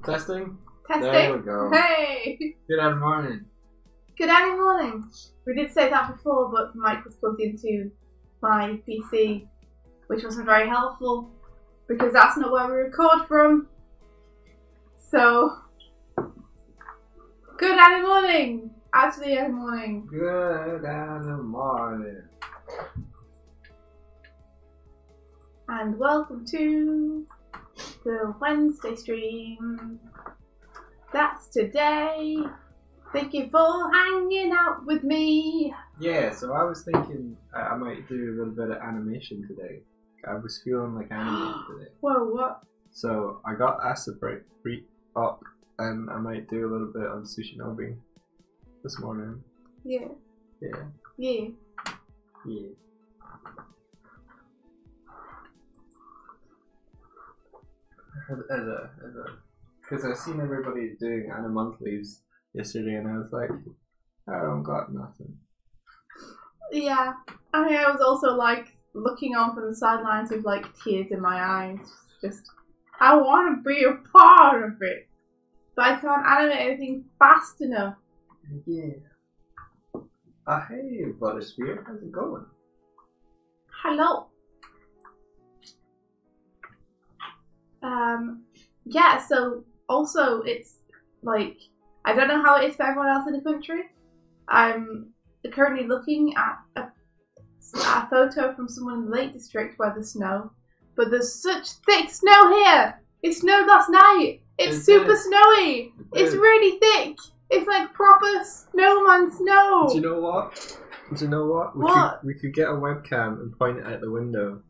Testing? Testing. There we go. Hey! Good morning. Good morning. We did say that before, but the mic was plugged into my PC, which wasn't very helpful because that's not where we record from. So, good morning. Actually, morning. Good morning. And welcome to the Wednesday stream. That's today. Thank you for hanging out with me. Yeah, so I was thinking I might do a little bit of animation today. I was feeling like animating today. Whoa, what? So I got asked to break up and I might do a little bit on Sushinobi this morning. Yeah. Yeah. Yeah. Yeah. Because I've seen everybody doing Animonthlies yesterday and I was like, I don't got nothing. Yeah. I mean, I was also like looking on from the sidelines with like tears in my eyes. Just, I want to be a part of it. But I can't animate anything fast enough. Yeah. Hey, Buttersphere, how's it going? Hello. Yeah, so also it's like, I don't know how it is for everyone else in the country. I'm currently looking at a photo from someone in the Lake District where there's snow, but there's such thick snow here. It snowed last night. It's super snowy. It's really thick. It's like proper snowman snow. Do you know what? We could get a webcam and point it at the window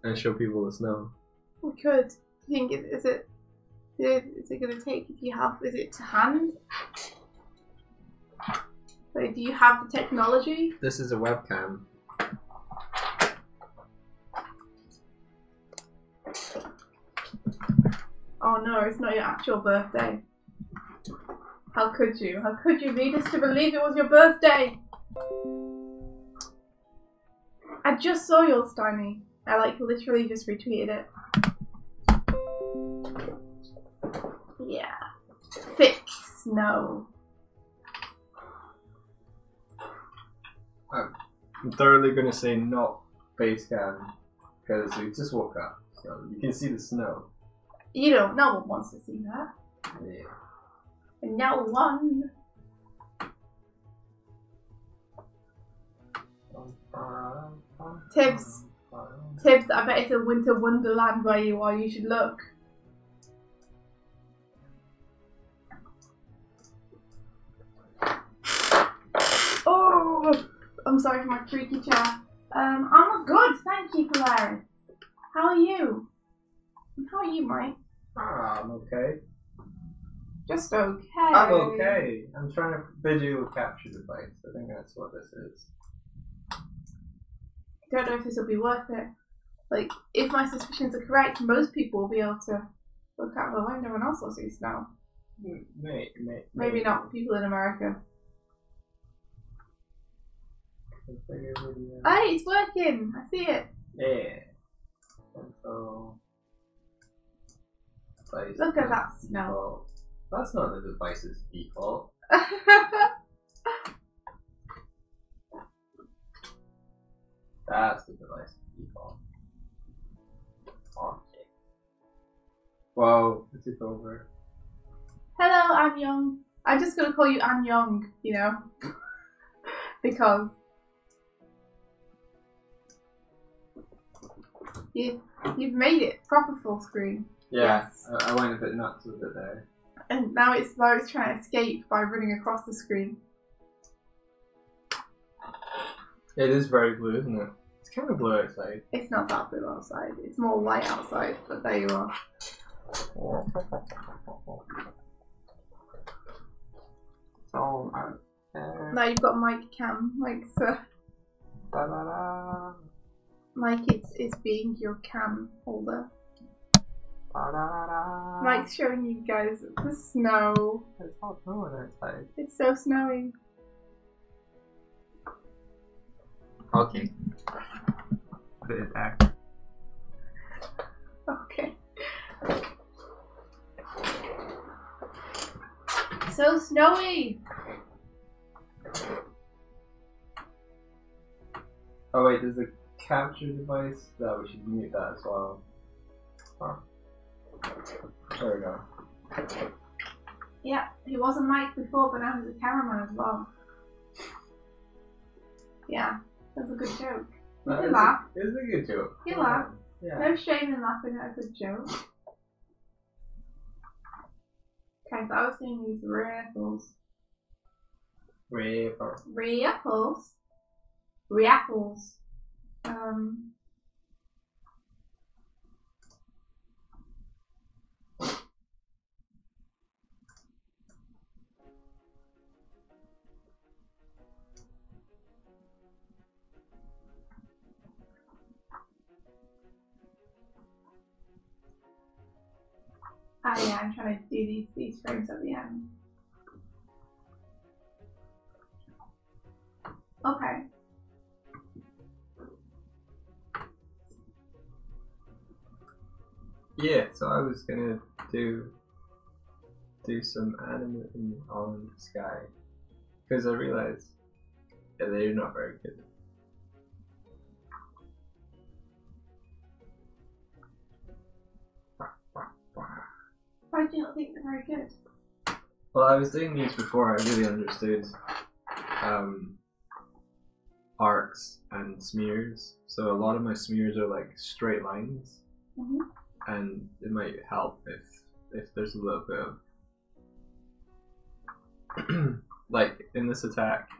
and show people the snow. We could. Do you think is it going to take if you have? Is it to hand? Like, do you have the technology? This is a webcam. Oh no, it's not your actual birthday. How could you? How could you lead us to believe it was your birthday? I just saw yours, Steiny. I like literally just retweeted it. Yeah. Thick snow. I'm thoroughly going to say not face cam because we just woke up, so you can see the snow. You don't. No one wants to see that. Yeah. No one. Tibbs, I bet it's a winter wonderland where you are. You should look. Oh, I'm sorry for my creaky chair. I'm good, thank you, Polaris. How are you? How are you, Mike? I'm okay. Just okay. I'm okay. I'm trying to video capture device. I think that's what this is. I don't know if this will be worth it. Like, if my suspicions are correct, most people will be able to look out the window and also see snow. Maybe not people in America. Hey, it's working! I see it! Yeah. And so, look at that snow. That's not the device's default. That's the device's default. Okay. Whoa, this is over. Hello, I'm Young. I'm just gonna call you Ann Young, you know? Because you've made it proper full screen. Yeah, yes. I went a bit nuts with it there. And now it's trying to escape by running across the screen. It is very blue, isn't it? It's kind of blue outside. It's not that blue outside. It's more white outside, but there you are. So, now you've got Mike Cam. Mike's Mike is being your cam holder. Mike's showing you guys the snow. It's not snowing outside. It's so snowy. Okay. Put it there. Okay. It's so snowy. Oh wait, there's a capture device. No, we should mute that as well. Oh. There we go. Yeah, he wasn't Mike before, but now he's a cameraman as well. Yeah, that's a good joke. You can laugh. It's a good joke. You laugh. Yeah. No shame in laughing at a good joke. Okay, so I was going to use ripples. Ripples. Ripples. Ripples. Yeah, I'm trying to do these frames at the end. Okay. Yeah, so I was gonna do some animating on the sky because I realized they're not very good. Why do you not think they're very good? Well, I was doing these before I really understood arcs and smears. So a lot of my smears are like straight lines, and it might help if there's a little bit of like in this attack,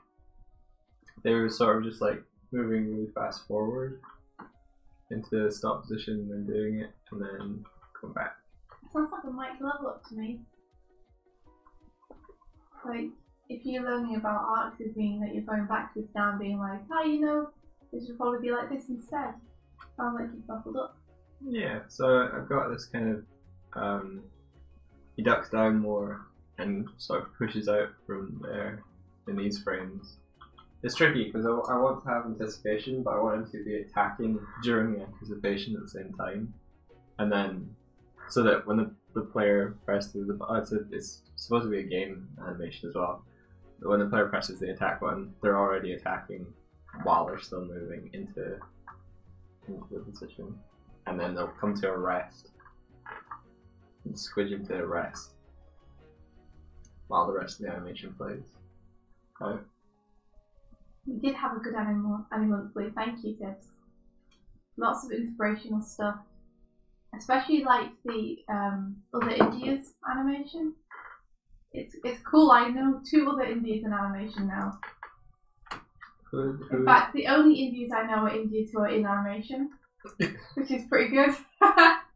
they were sort of just like moving really fast forward into the stop position and then doing it and then come back. It sounds like a Mike level up to me. Like, if you're learning about arcs, it means that you're going backwards now and being like, oh, you know, this should probably be like this instead. Sounds like you've buckled up. Yeah, so I've got this kind of, he ducks down more and sort of pushes out from there in these frames. It's tricky because I want to have anticipation, but I want him to be attacking during the anticipation at the same time. And then, so that when the player presses the it's supposed to be a game animation as well. But when the player presses the attack button, they're already attacking while they're still moving into the position. And then they'll come to a rest and squidge into a rest while the rest of the animation plays. Right? We did have a good Animorning. Thank you, Tibbs. Lots of inspirational stuff. Especially like the other Indias animation. It's cool. I know 2 other Indias in animation now. In fact, the only Indias I know are Indias who are in animation, which is pretty good.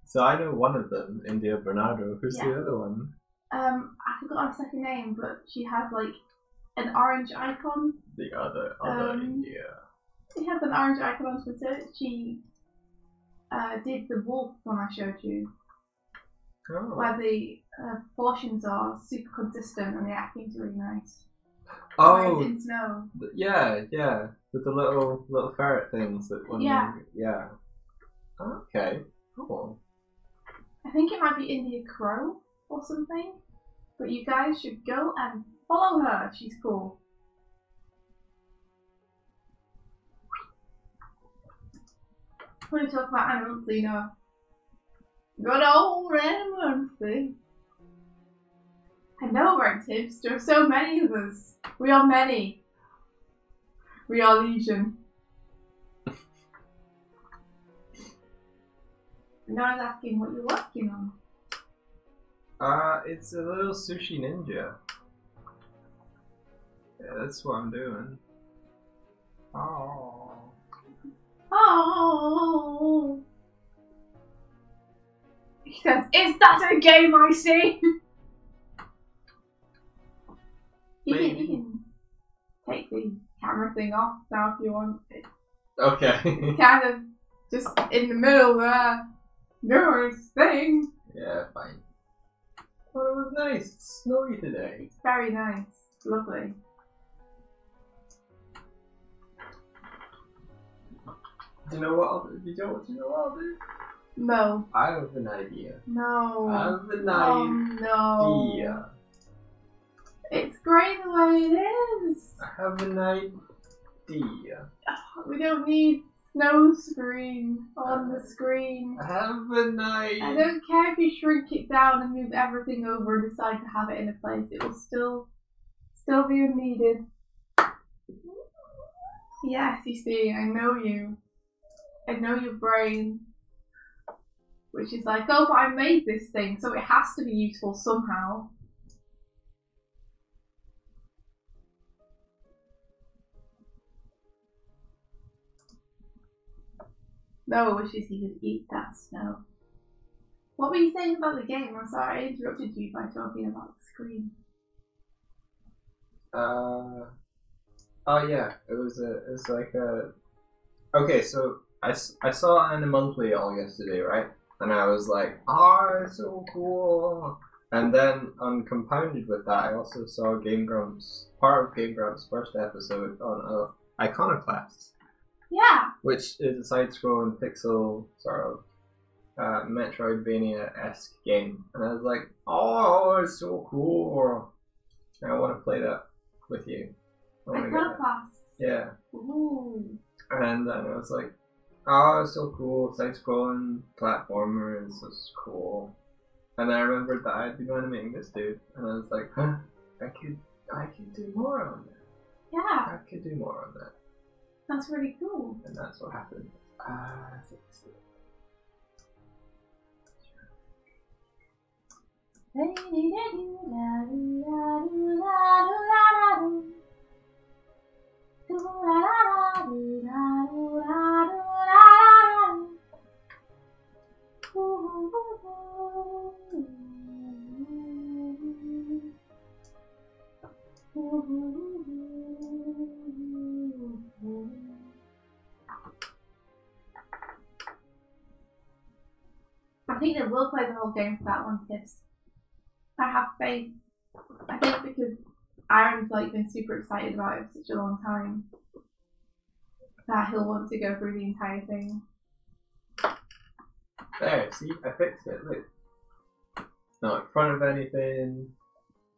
So I know one of them, India Bernardo. Who's the other one? I forgot her second name, but she has like an orange icon. The other India. She has an orange icon on Twitter. She did the wolf one I showed you, where the proportions are super consistent and the acting's really nice. Oh, in snow. Yeah, with the little ferret things that one. Yeah. Okay, cool. I think it might be India Crow or something, but you guys should go and follow her. She's cool. We're going to talk about Animorning now. Good old Animorning. I know, right, Tibbs? There are so many of us. We are many. We are legion. And I was asking what you're working on. It's a little sushi ninja. Yeah, that's what I'm doing. Oh. He says, "Is that a game I see?" You can take the camera thing off now if you want. Okay. It's kind of just in the middle there, doing its thing. Yeah, fine. Well, it was nice. It's snowy today. It's very nice. It's lovely. Do you know what I'll do? Do you know what I'll do? No. I have an idea. No. I have an idea. No. It's great the way it is. I have an idea. We don't need snow screen on the screen. I have an idea. I don't care if you shrink it down and move everything over and decide to have it in a place. It will still be needed. Yes, you see, I know you. I know your brain. Which is like, oh, but I made this thing, so it has to be useful somehow. No wishes he could eat that snow. What were you saying about the game? I'm sorry, I interrupted you by talking about the screen. Oh yeah, it was like a. Okay, so I saw Animorning all yesterday, right? And I was like, oh, it's so cool. And then, compounded with that, I also saw part of Game Grumps' first episode on Iconoclasts. Yeah. Which is a side-scrolling pixel sort of Metroidvania-esque game. And I was like, oh, it's so cool. And I want to play that with you. Iconoclasts. Yeah. Ooh. And then I was like, oh, it's so cool, side-scrolling platformer is so cool. And I remembered that I'd been animating this dude, and I was like, huh, I could do more on that. Yeah. I could do more on that. That's really cool. And that's what happened. I think they will play the whole game for that one, Tips. I have faith. I think because Aaron's like been super excited about it for such a long time that he'll want to go through the entire thing. There, see, I fixed it. Look, not in front of anything.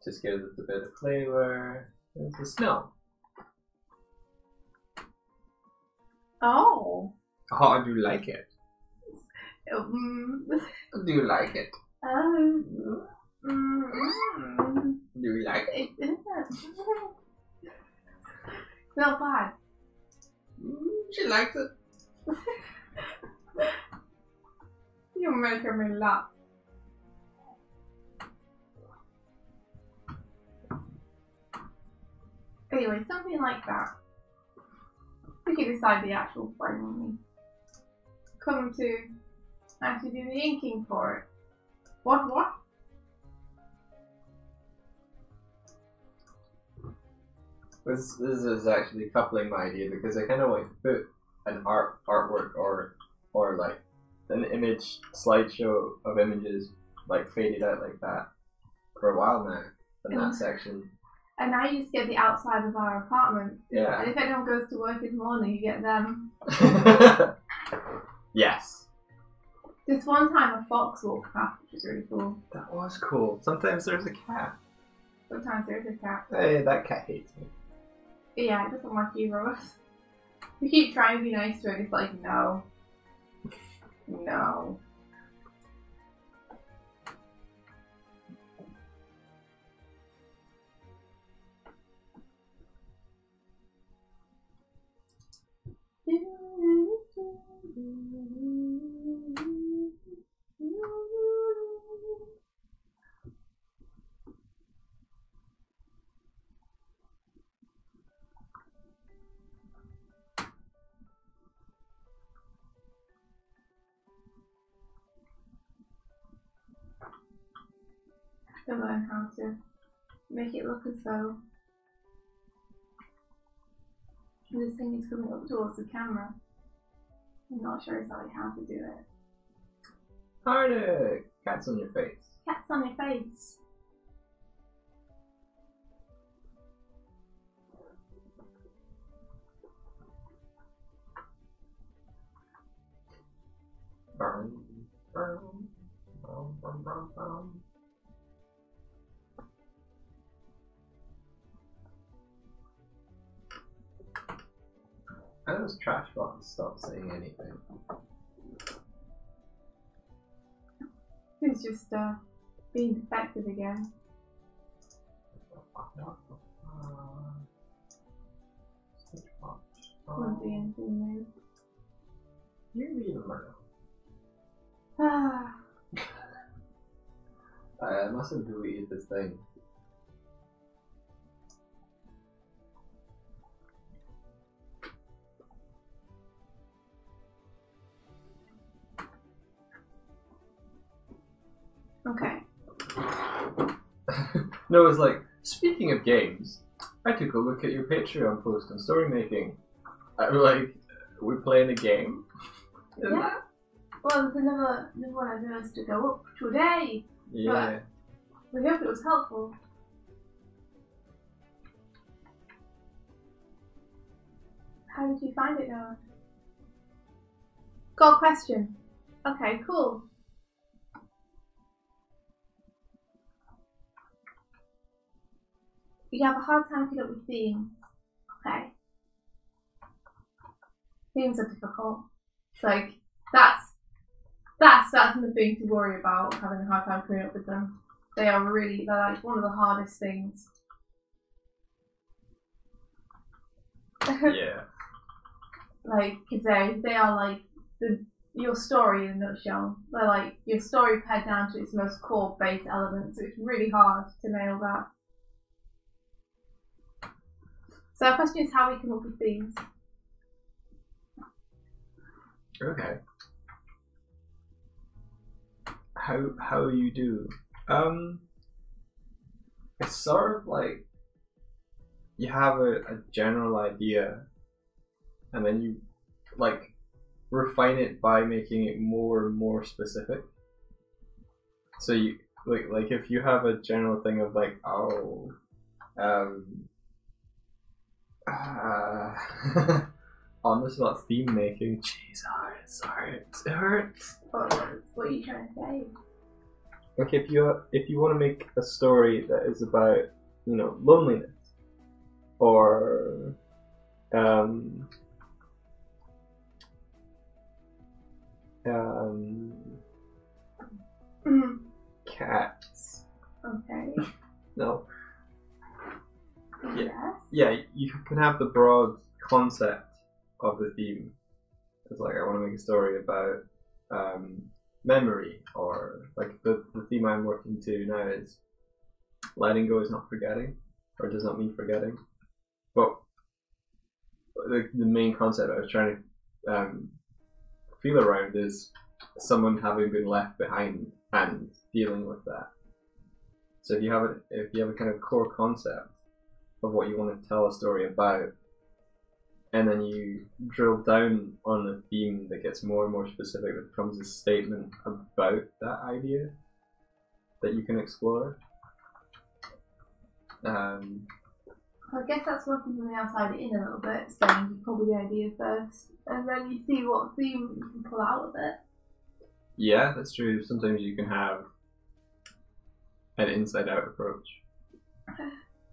Just gives it a bit of flavor. There's the snow. Oh. How do you like it? Mm. Do you like it? Mm. Do you like it? It's not bad. She likes it. You're making me laugh. Anyway, something like that. We can decide the actual frame when we come to actually do the inking for it. What? This is actually coupling my idea because I kind of want to put an artwork or like an image slideshow of images like faded out like that for a while now in that section. And now you just get the outside of our apartment. Yeah. And if anyone goes to work in the morning, you get them. Yes. This one time a fox walked past, which is really cool. That was cool. Sometimes there's a cat. Sometimes there's a cat. Hey, that cat hates me. Yeah, it doesn't like you, Rose. We keep trying to be nice to it, it's like, no. No. To learn how to make it look as though this thing is coming up towards the camera. I'm not sure exactly how to do it. Harder! Cat's on your face. Cat's on your face. Burn, burn, burn, burn, burn, burn. I those trash bots stop saying anything. Who's just being defective again? Wouldn't be anything new. You're being a murder. Ah. I must have deleted this thing. Okay. No, it's like, speaking of games, I took a look at your Patreon post on story making. I'm like, we're playing a game? Yeah. Well, there's another one I noticed to go up today. Yeah. But we hope it was helpful. How did you find it, Noah? Got a question. Okay, cool. You have a hard time picking up with themes. Okay. Themes are difficult. It's like, that's the thing to worry about, having a hard time coming up with them. They're like one of the hardest things. Yeah. Like, cause they are like your story in a nutshell. They're like your story pared down to its most core base elements. So it's really hard to nail that. So our question is how we come up with themes. Okay. How you do? It's sort of like you have a general idea, and then you like refine it by making it more and more specific. So you like if you have a general thing of like, oh, on the spot theme making. Jeez, it hurts. What are you trying to say? Okay, if you want to make a story that is about, you know, loneliness, or cats. Okay. No. Yes. Yeah, you can have the broad concept of the theme. It's like, I want to make a story about memory, or like the theme I'm working to now is letting go is not forgetting, or does not mean forgetting. But the main concept I was trying to feel around is someone having been left behind and dealing with that. So if you have a kind of core concept of what you want to tell a story about, and then you drill down on a theme that gets more and more specific, that becomes a statement about that idea that you can explore. I guess that's working from the outside in a little bit, saying you pull the idea first, and then you see what theme you can pull out of it. Yeah, that's true. Sometimes you can have an inside-out approach.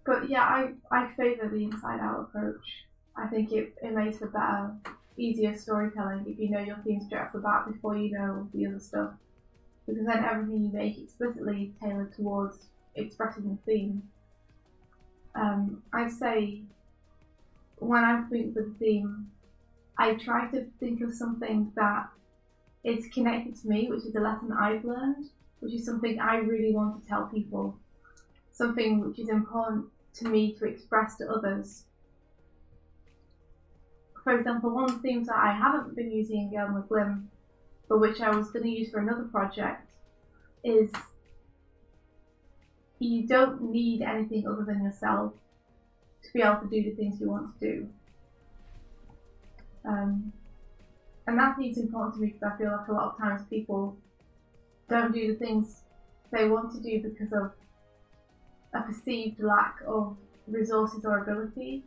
But yeah, I favour the inside-out approach. I think it makes for better, easier storytelling if you know your theme straight off the bat before you know the other stuff. Because then everything you make explicitly is tailored towards expressing the theme. I'd say when I think with a theme, I try to think of something that is connected to me, which is a lesson I've learned, which is something I really want to tell people, something which is important to me to express to others. For example, one of the themes that I haven't been using in Girl with Glim, but which I was going to use for another project, is you don't need anything other than yourself to be able to do the things you want to do. And that theme's important to me because I feel like a lot of times people don't do the things they want to do because of a perceived lack of resources or ability,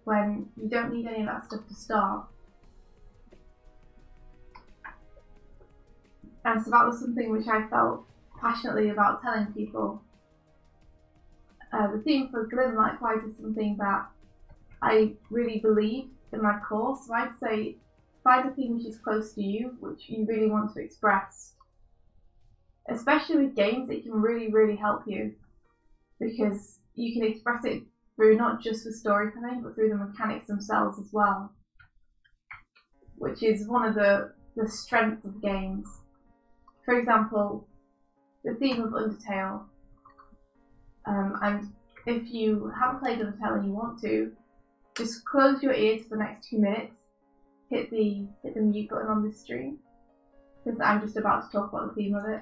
when you don't need any of that stuff to start. And so that was something which I felt passionately about telling people. The theme for Glim, likewise, is something that I really believe in my course. So I'd say find a theme which is close to you, which you really want to express. Especially with games, it can really, really help you because you can express it through not just the storytelling, but through the mechanics themselves as well, which is one of the strengths of games. For example, the theme of Undertale, and if you haven't played Undertale and you want to, just close your ears for the next 2 minutes, hit the mute button on this stream, because I'm just about to talk about the theme of it.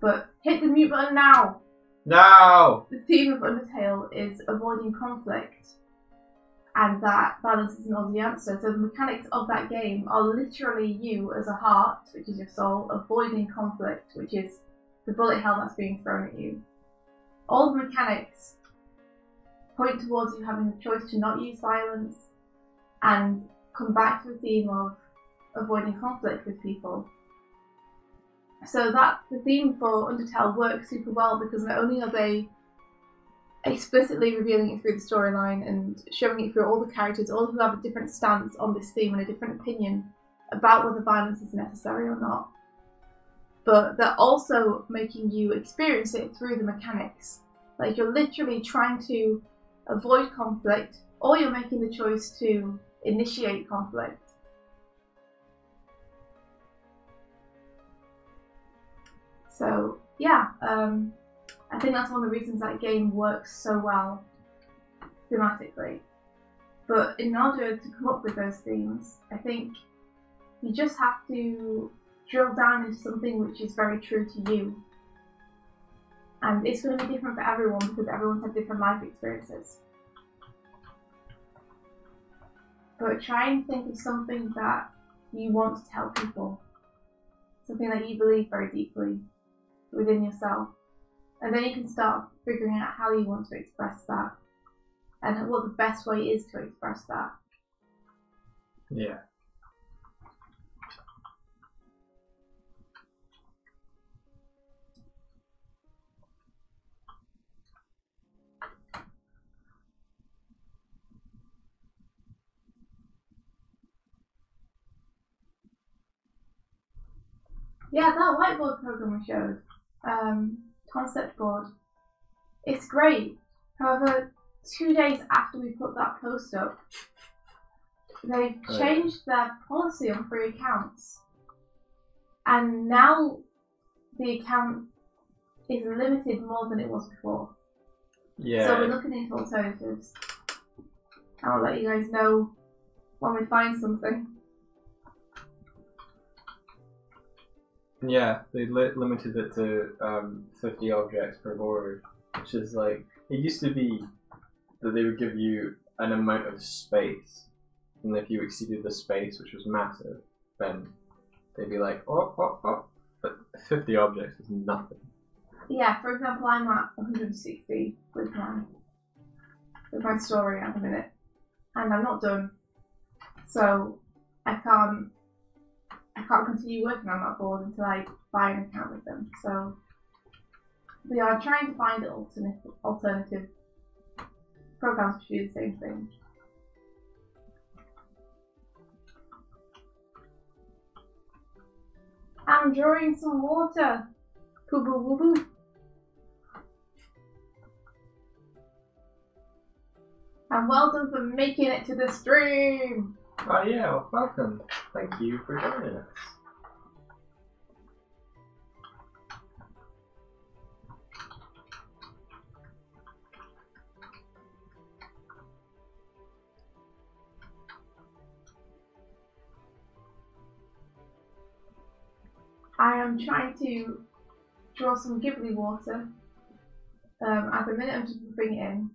But hit the mute button now! No! The theme of Undertale is avoiding conflict, and that balance is not the answer. So the mechanics of that game are literally you as a heart, which is your soul, avoiding conflict, which is the bullet hell that's being thrown at you. All the mechanics point towards you having the choice to not use violence and come back to the theme of avoiding conflict with people. So that the theme for Undertale works super well because not only are they explicitly revealing it through the storyline and showing it through all the characters, all who have a different stance on this theme and a different opinion about whether violence is necessary or not, but they're also making you experience it through the mechanics. Like you're literally trying to avoid conflict, or you're making the choice to initiate conflict. So yeah, I think that's one of the reasons that game works so well thematically. But in order to come up with those themes, I think you just have to drill down into something which is very true to you. And it's going to be different for everyone because everyone's had different life experiences. But try and think of something that you want to tell people. Something that you believe very deeply within yourself. And then you can start figuring out how you want to express that. And what the best way is to express that. Yeah. Yeah, that whiteboard program we showed, concept board, it's great. However, 2 days after we put that post up, they've changed their policy on free accounts. And now the account is limited more than it was before. Yeah. So we're looking into alternatives. I'll let you guys know when we find something. Yeah, they limited it to 50 objects per board, which is like, it used to be that they would give you an amount of space, and if you exceeded the space, which was massive, then they'd be like, oh, but 50 objects is nothing. Yeah, for example, I'm at 160 with my story at the minute, and I'm not done, so I can't continue working on that board until I buy an account with them. So we are trying to find alternative programs to do the same thing. I'm drawing some water. Poo boo boo boo. And well done for making it to the stream. Oh yeah, well, welcome. Thank you for joining us. I am trying to draw some Ghibli water. At the minute I'm just bringing it in.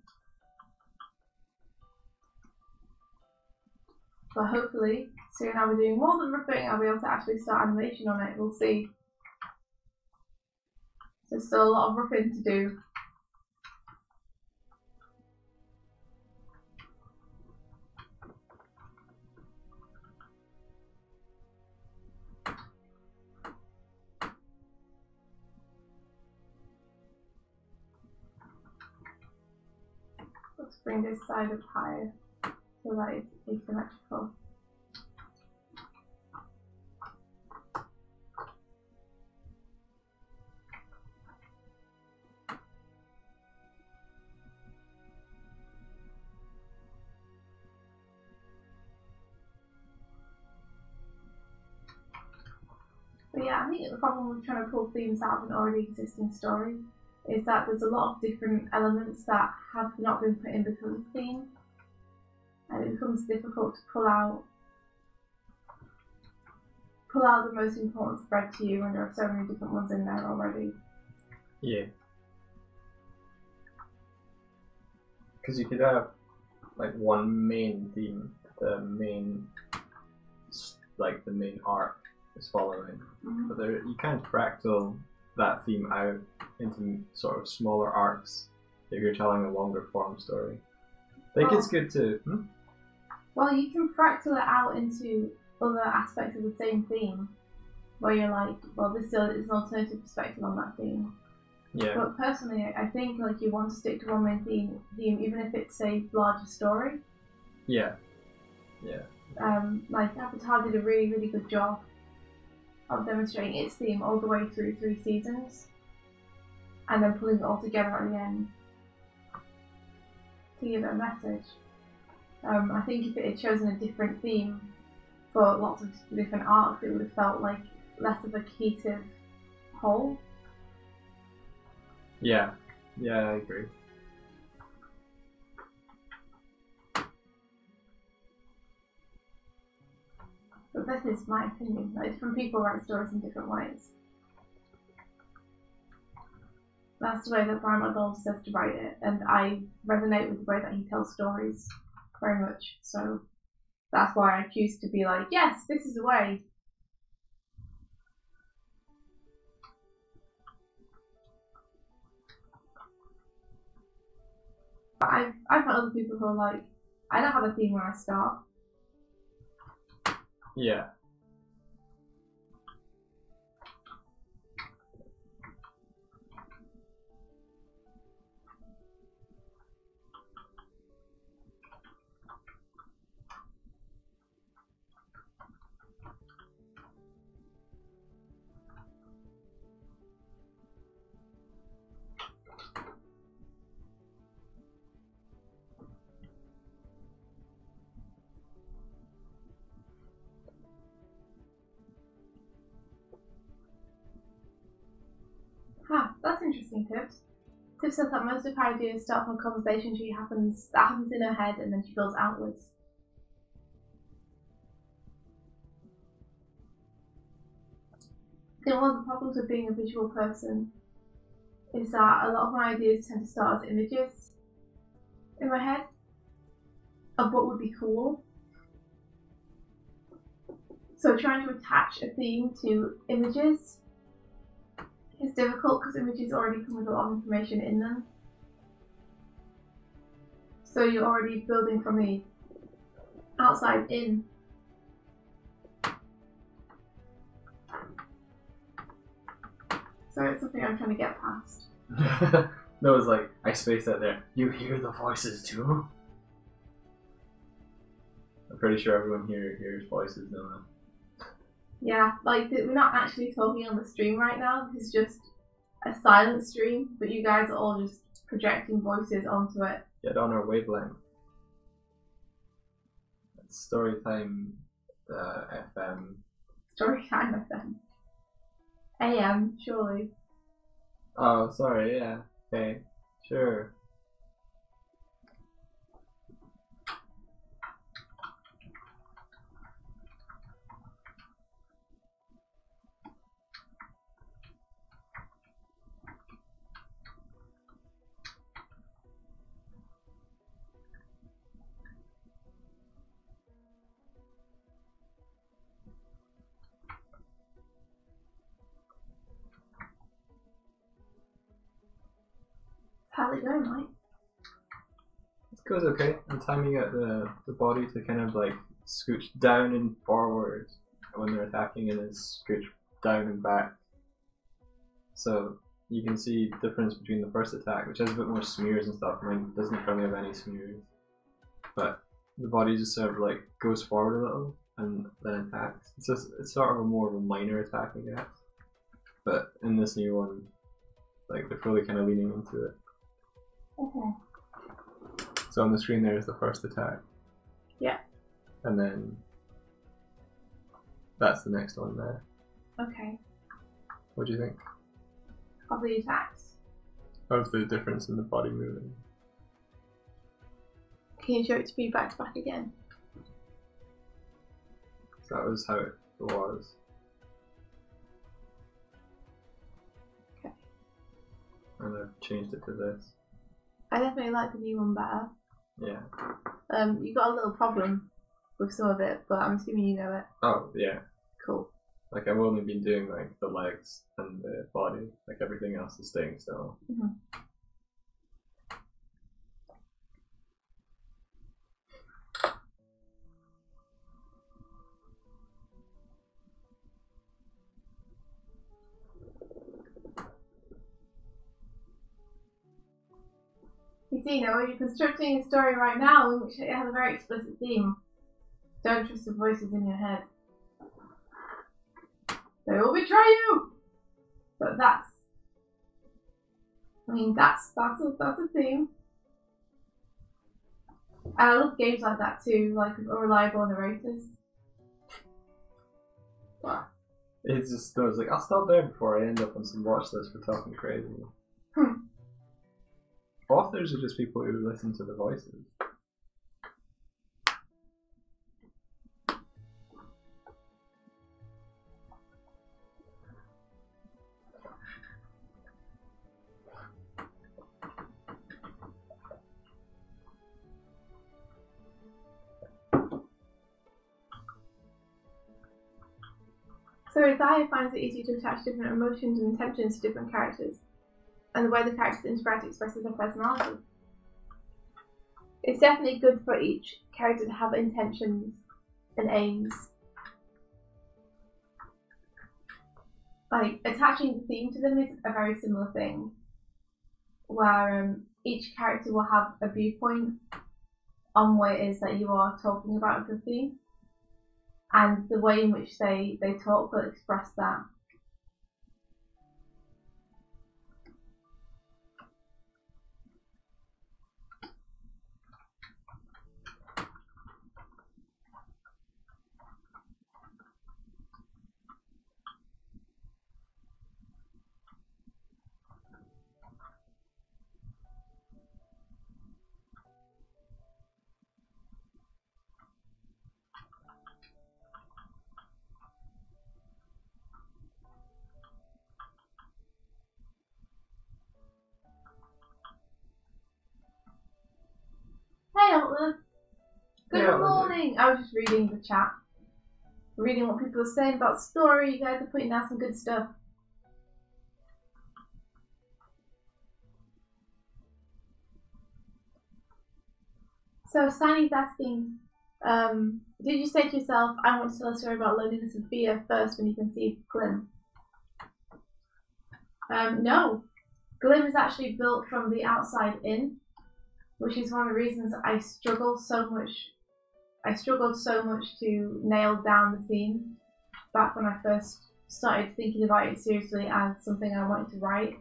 But hopefully, soon I'll be doing more than ripping, I'll be able to actually start animation on it, we'll see. There's still a lot of ripping to do. Let's bring this side up higher. So that is asymmetrical. But yeah, I think the problem with trying to pull themes out of an already existing story is that there's a lot of different elements that have not been put in because of theme, and it becomes difficult to pull out the most important thread to you when there are so many different ones in there already. Yeah. Because you could have like one main theme, the main arc is following, but you can't fractal that theme out into sort of smaller arcs if you're telling a longer form story. I think it's good to. Well, you can fractal it out into other aspects of the same theme, where you're like, well, this is an alternative perspective on that theme. Yeah. But personally, I think like you want to stick to one main theme, even if it's a larger story. Yeah. Yeah. Like Avatar did a really, really good job of demonstrating its theme all the way through 3 seasons, and then pulling it all together at the end to give it a message. I think if it had chosen a different theme for lots of different arcs, it would have felt like less of a cohesive whole. Yeah, I agree. But this is my opinion. Like, different people write stories in different ways. That's the way that Brian McDonald says to write it, and I resonate with the way that he tells stories very much. So that's why I choose to be like, yes, this is the way. But I've met other people who are like, I don't have a theme when I start. Yeah. That's interesting, Tips. Tips says that most of her ideas start from a conversation that happens in her head, and then she builds outwards. I think one of the problems with being a visual person is that a lot of my ideas tend to start as images in my head of what would be cool. So trying to attach a theme to images is difficult because images already come with a lot of information in them. So you're already building from the outside in. So it's something I'm trying to get past. No, it's like, I spaced out there. You hear the voices too? I'm pretty sure everyone here hears voices now. Yeah, like we're not actually talking on the stream right now. This is just a silent stream, but you guys are all just projecting voices onto it. Get on our wavelength. It's Storytime FM. Storytime FM. AM, surely. Oh, sorry, yeah. Okay, sure. How's it going, Mike? It goes okay. I'm timing out the body to kind of like scooch down and forward when they're attacking, and then scooch down and back. So you can see the difference between the first attack, which has a bit more smears and stuff. Mine doesn't really have any smears. But the body just sort of like goes forward a little and then attacks. It's sort of a more of a minor attack, I guess. But in this new one, like they're fully kind of leaning into it. Okay. So on the screen there is the first attack. Yeah. And then that's the next one there. Okay. What do you think? Of the attacks. Of the difference in the body moving. Can you show it to me back to back again? So that was how it was. Okay. And I've changed it to this. I definitely like the new one better. Yeah. You got a little problem with some of it, but I'm assuming you know it. Oh, yeah. Cool. Like I've only been doing like the legs and the body. Like everything else is staying still. Mm-hmm. You see, Noah, you're constructing a story right now in which it has a very explicit theme. Don't trust the voices in your head. They will betray you! But that's a theme. And I love games like that too, like unreliable narrators. What? It's just, I was like, I'll stop there before I end up on some watch list for talking crazy. Authors are just people who listen to the voices. So Isaiah finds it easy to attach different emotions and intentions to different characters, and the way the characters interact expresses their personality. It's definitely good for each character to have intentions and aims. Like, attaching the theme to them is a very similar thing, where each character will have a viewpoint on what it is that you are talking about with the theme, and the way in which they talk will express that. Hey, Outlook. Good morning. I was just reading the chat, reading what people are saying about the story. You guys are putting down some good stuff. So Steiny's asking, did you say to yourself, I want to tell a story about loneliness and fear first when you conceived Glim? No. Glim is actually built from the outside in, which is one of the reasons I struggled so much to nail down the theme back when I first started thinking about it seriously as something I wanted to write.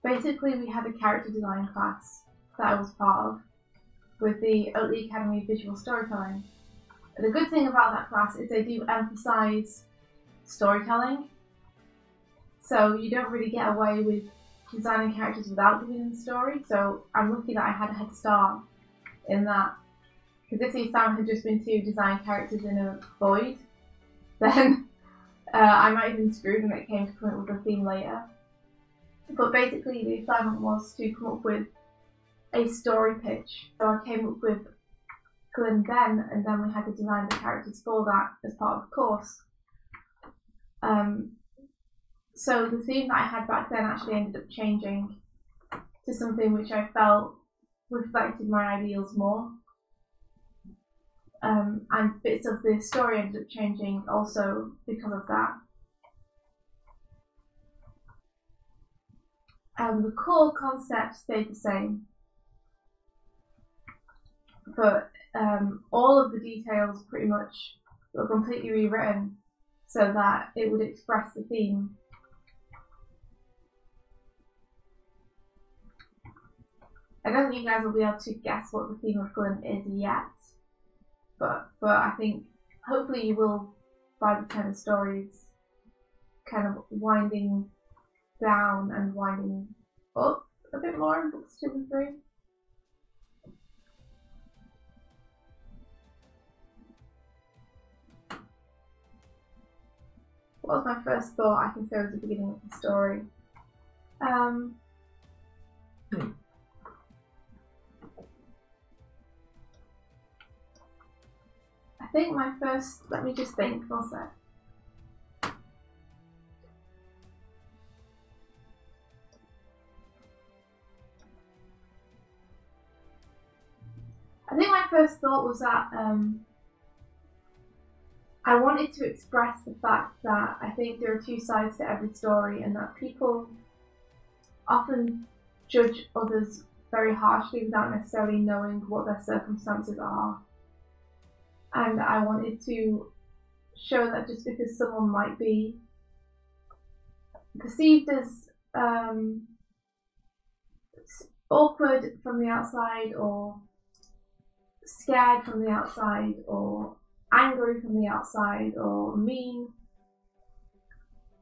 Basically, we had a character design class that I was part of with the Oatley Academy of Visual Storytelling. And the good thing about that class is they do emphasize storytelling, so you don't really get away with designing characters without doing the story. So I'm lucky that I had a head start in that, because if the assignment had just been to design characters in a void, then I might have been screwed when it came to coming up with a theme later. But basically the assignment was to come up with a story pitch. So I came up with Glim then, and then we had to design the characters for that as part of the course. So the theme that I had back then actually ended up changing to something which I felt reflected my ideals more. And bits of the story ended up changing also because of that. The core concept stayed the same. but all of the details pretty much were completely rewritten so that it would express the theme. I don't think you guys will be able to guess what the theme of Glint is yet, but I think hopefully you will by the time the story's kind of winding down and winding up a bit more in books 2 and 3. What was my first thought? I can say was the beginning of the story. I think my first. Let me just think for a sec. I think my first thought was that I wanted to express the fact that I think there are 2 sides to every story, and that people often judge others very harshly without necessarily knowing what their circumstances are. And I wanted to show that just because someone might be perceived as awkward from the outside, or scared from the outside, or angry from the outside, or mean,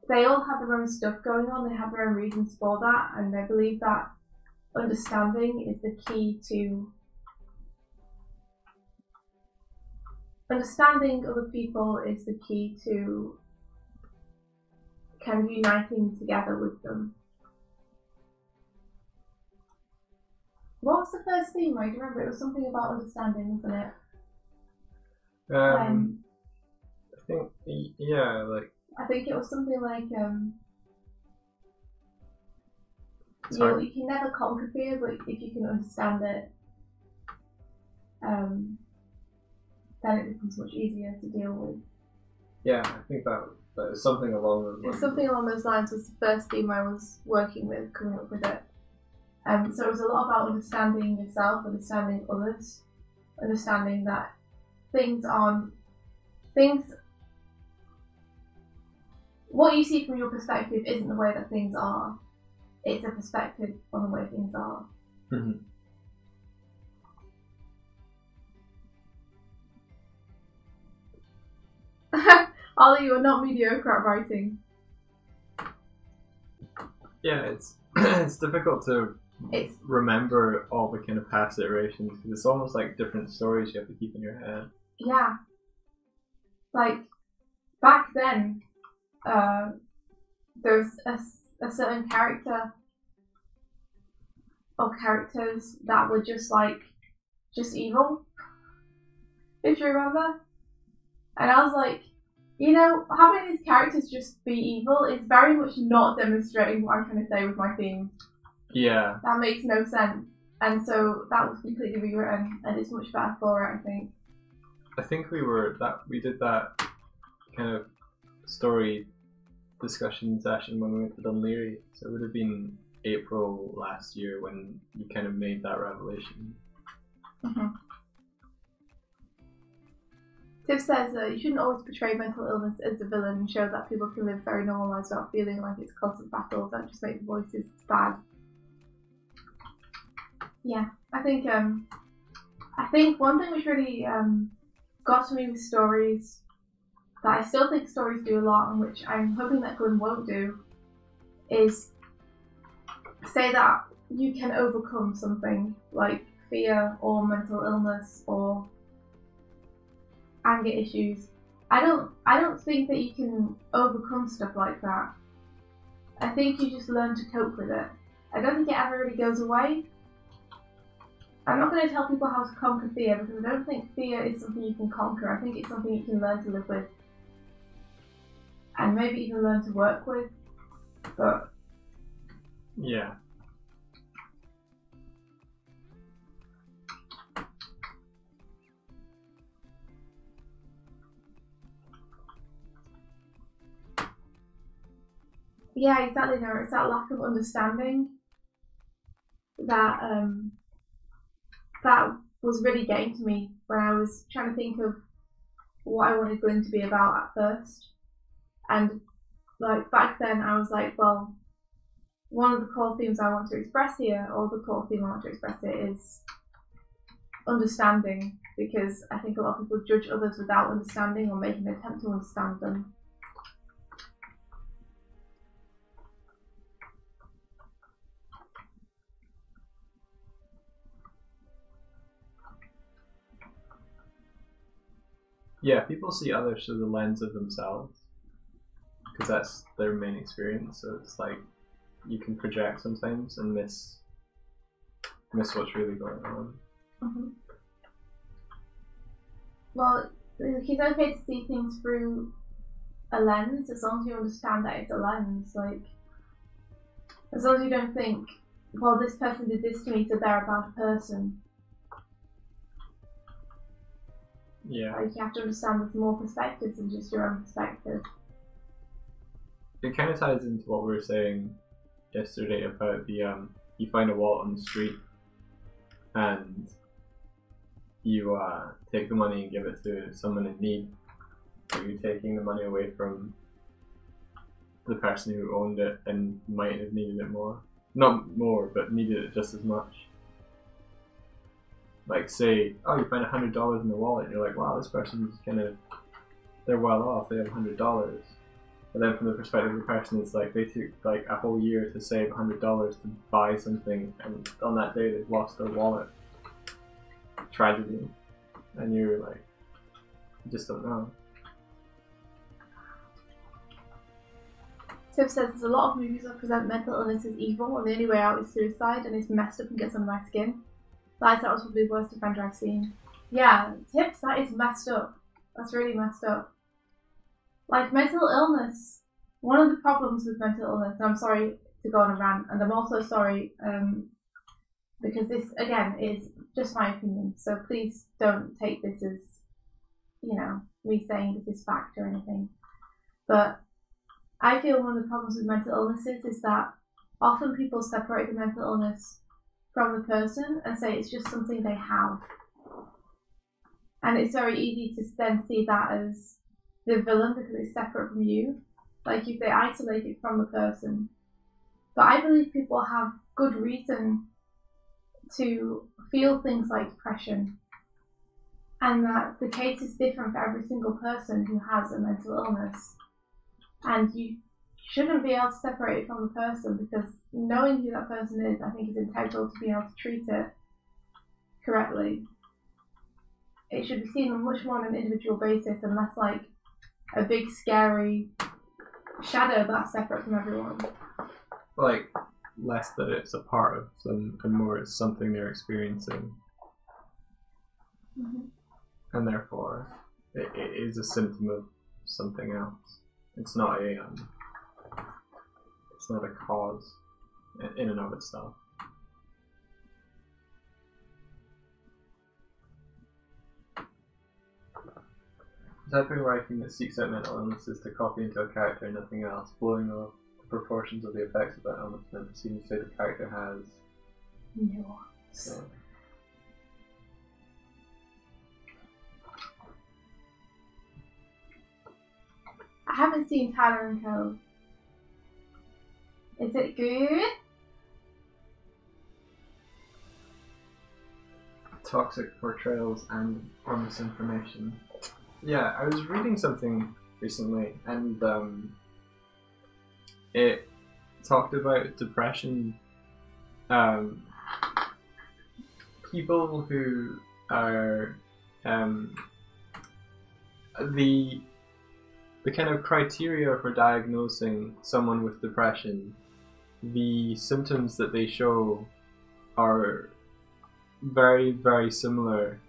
they all have their own stuff going on. They have their own reasons for that, and I believe that understanding is the key to understanding other people is the key to kind of uniting together with them. What was the first theme? I remember it was something about understanding, wasn't it? I think, yeah, like. I think it was something like you can never conquer fear, but if you can understand it, then it becomes much easier to deal with. Yeah, I think that is something along those lines. Something along those lines was the first theme I was working with, coming up with it. So it was a lot about understanding yourself, understanding others, understanding that what you see from your perspective isn't the way that things are. It's a perspective on the way things are. Mm-hmm. Ollie, you are not mediocre at writing. Yeah, it's difficult to remember all the kind of past iterations, because it's almost like different stories you have to keep in your head. Yeah. Like, back then, there's a certain character or characters that were just evil, if you remember. And I was like, having these characters just be evil is very much not demonstrating what I'm trying to say with my theme. Yeah. That makes no sense. And so that was completely rewritten, and it's much better for it, I think. I think we did that kind of story discussion session when we went to Dunleary, so it would have been April last year when you kind of made that revelation. Mm-hmm. Tiff says you shouldn't always portray mental illness as a villain and show that people can live very normal lives without feeling like it's constant battle. Don't just make the voices bad. Yeah, I think one thing which really got to me with stories, that I still think stories do a lot, and which I'm hoping that Glenn won't do, is say that you can overcome something like fear or mental illness or anger issues. I don't think that you can overcome stuff like that. I think you just learn to cope with it. I don't think it ever really goes away. I'm not going to tell people how to conquer fear, because I don't think fear is something you can conquer. I think it's something you can learn to live with. And maybe even learn to work with. But yeah. Yeah, exactly. No, it's that lack of understanding that was really getting to me when I was trying to think of what I wanted Glyn to be about at first. And like back then I was like, well, one of the core themes I want to express here, or the core theme I want to express here, is understanding, because I think a lot of people judge others without understanding or making an attempt to understand them. Yeah, people see others through the lens of themselves because that's their main experience. So it's like you can project sometimes and miss what's really going on. Mm-hmm. Well, it's okay to see things through a lens as long as you understand that it's a lens. Like, as long as you don't think, well, this person did this to me, so they're a bad person. Yeah. Like, you have to understand there's more perspectives than just your own perspective. It kind of ties into what we were saying yesterday about the you find a wallet on the street and you take the money and give it to someone in need. So you're taking the money away from the person who owned it and might have needed it more. Not more, but needed it just as much. Like, say, oh, you find $100 in the wallet, and you're like, wow, this person's they're well off, they have $100. But then from the perspective of the person, it's like they took like a whole year to save $100 to buy something, and on that day they've lost their wallet. Tragedy. And you're like, you just don't know. Tiff says there's a lot of movies that present mental illness as evil, and the only way out is suicide, and it's messed up and gets under my skin. That was probably the worst offender I've seen. Yeah, Tips, that is messed up. That's really messed up. Like, mental illness, one of the problems with mental illness, and I'm sorry to go on a rant, and I'm also sorry because this, again, is just my opinion, so please don't take this as, you know, me saying this is fact or anything. But I feel one of the problems with mental illnesses is that often people separate the mental illness from the person and say it's just something they have. And it's very easy to then see that as the villain because it's separate from you. Like if they isolate it from the person. But I believe people have good reason to feel things like depression. And that the case is different for every single person who has a mental illness. And you shouldn't be able to separate it from the person because knowing who that person is, I think, is integral to being able to treat it correctly. It should be seen much more on an individual basis and less like a big scary shadow that's separate from everyone. Like, less that it's a part of them and more it's something they're experiencing. Mm-hmm. And therefore, it is a symptom of something else. It's not a cause in and of itself. The type of writing that seeks out mental illnesses to copy into a character and nothing else, blowing off the proportions of the effects of that illness meant to seem to say the character has nuance. So. I haven't seen Tyler and Co. Is it good? Toxic portrayals and misinformation. Yeah, I was reading something recently and it talked about depression. People who are the kind of criteria for diagnosing someone with depression, the symptoms that they show are very, very similar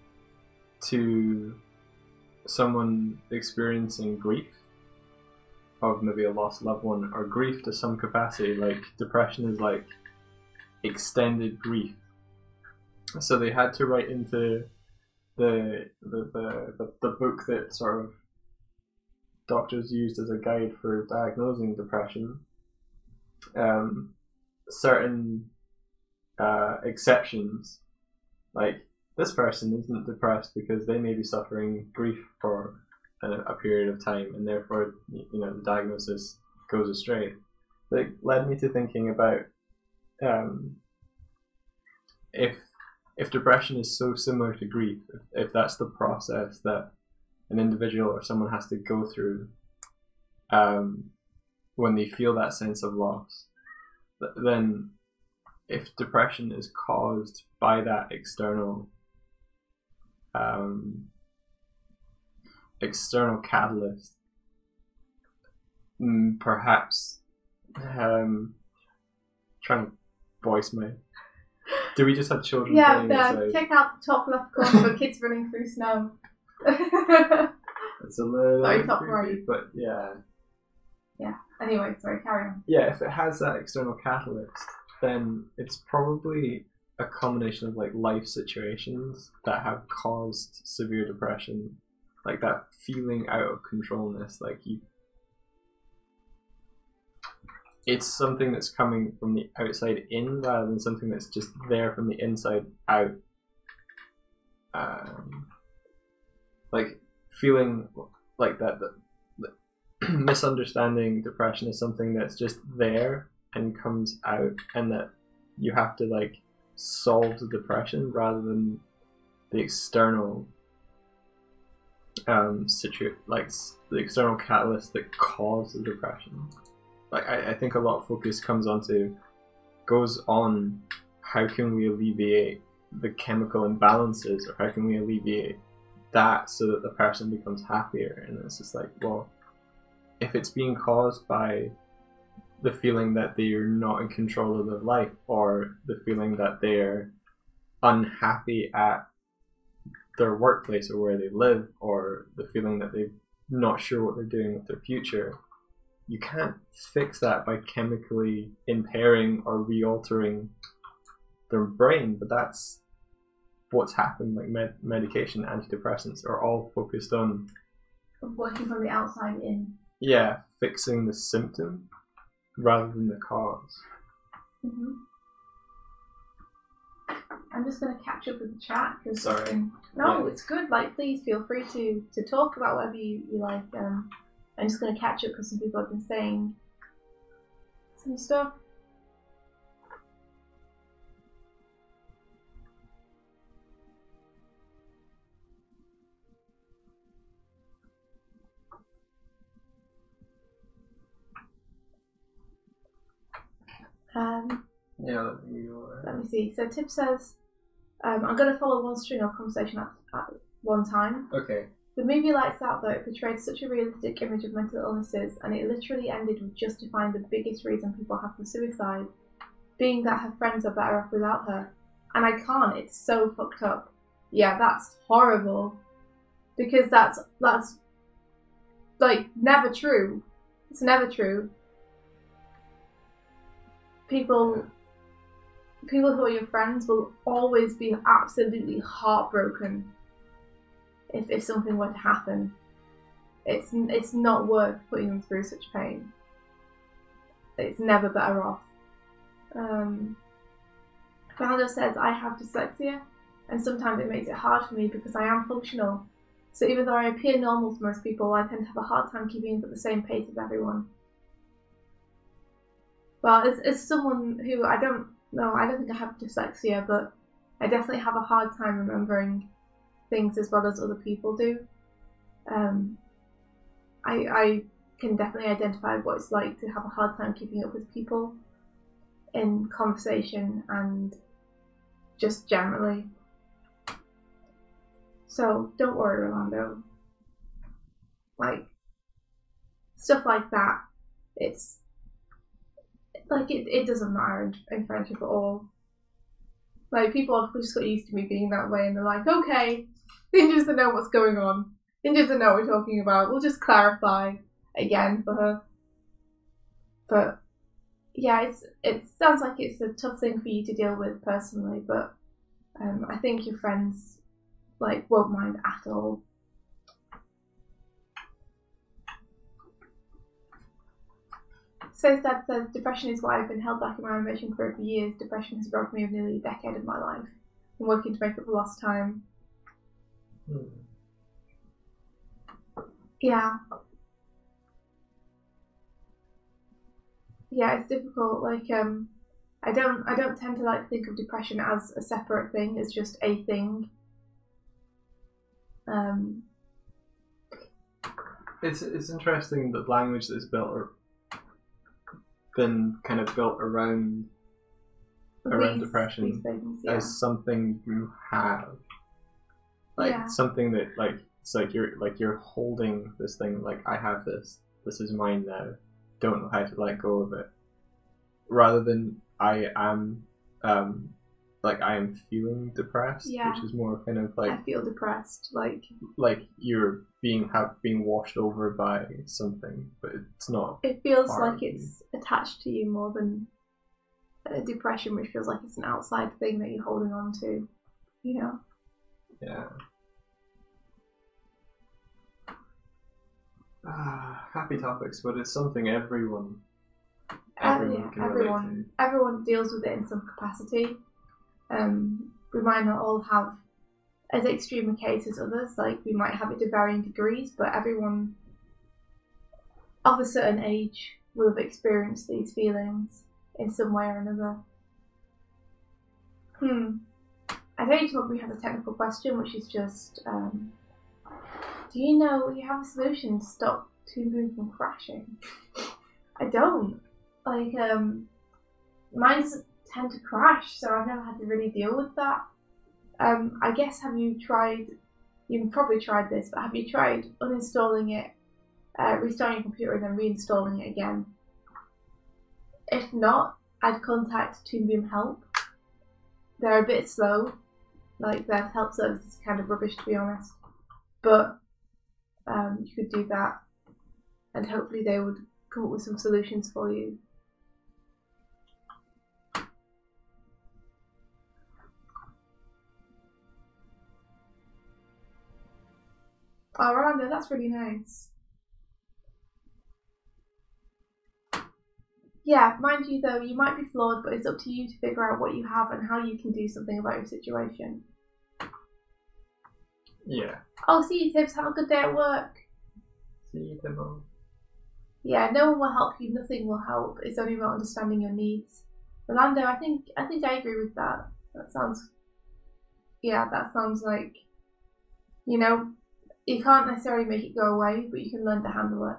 to someone experiencing grief of maybe a lost loved one, or grief to some capacity. Like depression is like extended grief. So they had to write into the book that sort of doctors used as a guide for diagnosing depression, certain exceptions. Like this person isn't depressed because they may be suffering grief for a period of time, and therefore, you know, the diagnosis goes astray. It led me to thinking about if depression is so similar to grief, if that's the process that an individual or someone has to go through when they feel that sense of loss, then if depression is caused by that external catalyst, perhaps trying to voice my. Do we just have children playing outside? Check out the top left corner for kids running through snow. It's a little top creepy, right. but yeah. Yeah. Anyway, sorry, carry on. Yeah, if it has that external catalyst, then it's probably a combination of like life situations that have caused severe depression, like that feeling out of controlness, like you. It's something that's coming from the outside in rather than something that's just there from the inside out. Like feeling like that misunderstanding depression is something that's just there and comes out, and that you have to like solve the depression rather than the external like the external catalyst that causes depression. Like I think a lot of focus goes on how can we alleviate the chemical imbalances, or how can we alleviate that so that the person becomes happier. And it's just like, well, if it's being caused by the feeling that they're not in control of their life, or the feeling that they're unhappy at their workplace or where they live, or the feeling that they're not sure what they're doing with their future, you can't fix that by chemically impairing or re-altering their brain. But that's what's happened. Like medication, antidepressants are all focused on working from the outside in. Yeah, fixing the symptom rather than the cause. Mm-hmm. I'm just going to catch up with the chat. Sorry. No, it's good. Like, please feel free to talk about whatever you like. I'm just going to catch up because some people have been saying some stuff. Yeah, let me see. So Tip says, I'm going to follow one string of conversation at one time. Okay. The movie Lights Out, though, it portrayed such a realistic image of mental illnesses, and it literally ended with justifying the biggest reason people have for suicide, being that her friends are better off without her. And I can't. It's so fucked up. Yeah, that's horrible. Because that's like never true. It's never true. People who are your friends will always be absolutely heartbroken if something were to happen. It's not worth putting them through such pain. It's never better off. Fernando says, I have dyslexia, and sometimes it makes it hard for me because I am functional. So even though I appear normal to most people, I tend to have a hard time keeping up at the same pace as everyone. Well, as someone who I don't think I have dyslexia, but I definitely have a hard time remembering things as well as other people do. I can definitely identify what it's like to have a hard time keeping up with people in conversation and just generally. So don't worry, Rolando. Like, stuff like that, it's like it doesn't matter in friendship at all. Like, people have just got used to me being that way, and they're like, okay, Ninja doesn't know what's going on. Ninja doesn't know what we're talking about. We'll just clarify again for her. But yeah, it sounds like it's a tough thing for you to deal with personally, but I think your friends won't mind at all. So Sad says, depression is why I've been held back in my animation career for years. Depression has robbed me of nearly a decade of my life. and working to make up for lost time. Yeah. Yeah, it's difficult. Like, I don't tend to like think of depression as a separate thing. It's just a thing. It's interesting that language that's built or been kind of built around depression these things, yeah. as something you have, like something that like it's like you're holding this thing, like I have this is mine now, don't know how to let go of it, rather than I am like I am feeling depressed, which is more kind of like I feel depressed, like you're being washed over by something, but it's not. It feels like it's attached to you more than depression, which feels like it's an outside thing that you're holding on to, you know. Yeah. Happy topics, but it's something everyone can relate to. Everyone deals with it in some capacity. We might not all have as extreme a case as others, like we might have it to varying degrees, but everyone of a certain age will have experienced these feelings in some way or another. I know you told me you have a technical question, which is just, do you know you have a solution to stop Toon Boom from crashing? I don't. Like, mine doesn't tend to crash, so I've never had to really deal with that. I guess you've probably tried this, but have you tried uninstalling it, restarting your computer and then reinstalling it again? If not, I'd contact Toon Boom Help. They're a bit slow, like their help service is kind of rubbish to be honest, but you could do that and hopefully they would come up with some solutions for you. Oh, Rolando, that's really nice. Yeah, mind you though, you might be flawed, but it's up to you to figure out what you have and how you can do something about your situation. Yeah. Oh, see you, Tibbs. Have a good day at work. See you, Timbo. Yeah, no one will help you. Nothing will help. It's only about understanding your needs. Rolando, I think I agree with that. That sounds like, you know, you can't necessarily make it go away, but you can learn to handle it.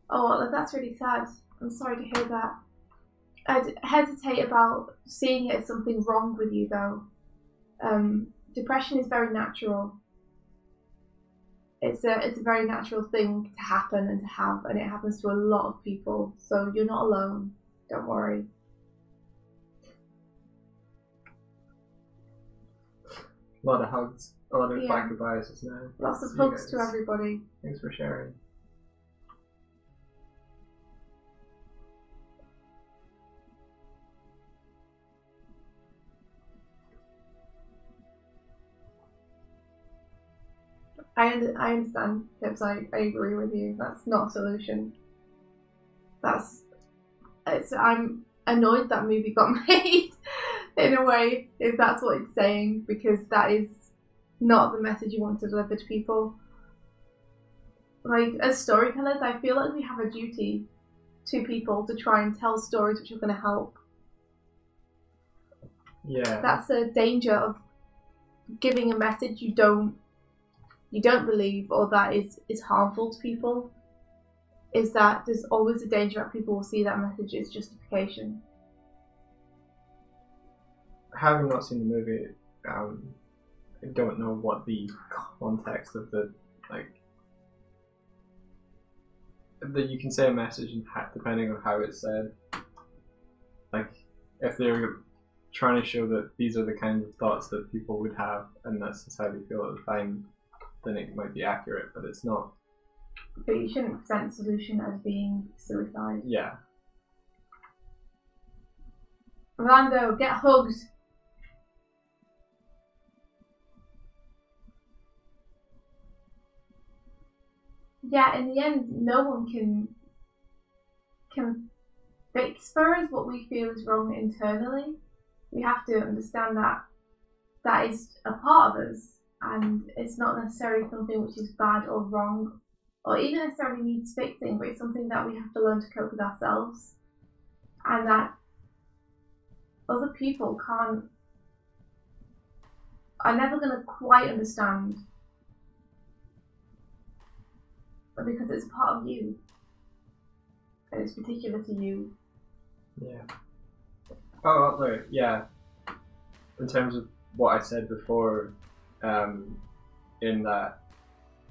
Oh, well, that's really sad. I'm sorry to hear that. I'd hesitate about seeing it as something wrong with you, though. Depression is very natural. It's a very natural thing to happen and to have, and it happens to a lot of people. So you're not alone. Don't worry. A lot of hugs. A lot of bye goodbyes just now. Lots of hugs to everybody. Thanks for sharing. I understand, Tibbs. I agree with you. That's not a solution. I'm annoyed that movie got made in a way, if that's what it's saying, because that is not the message you want to deliver to people. Like, as storytellers, I feel like we have a duty to people to try and tell stories which are going to help. Yeah. That's a danger of giving a message you don't believe, or that is harmful to people, is that there's always a danger that people will see that message as justification. Having not seen the movie, I don't know what the context of the, like, that you can say a message and depending on how it's said. Like, if they're trying to show that these are the kinds of thoughts that people would have and that's just how they feel at the time, then it might be accurate, but it's not. But you shouldn't present the solution as being suicide. Yeah. Rolando, get hugged. yeah, in the end, no one can fix for us what we feel is wrong internally. We have to understand that that is a part of us, and it's not necessarily something which is bad or wrong, or even necessarily needs fixing, but it's something that we have to learn to cope with ourselves, and that other people are never going to quite understand, because it's part of you, and it's particular to you. Yeah. Oh, right. Yeah. In terms of what I said before, in that,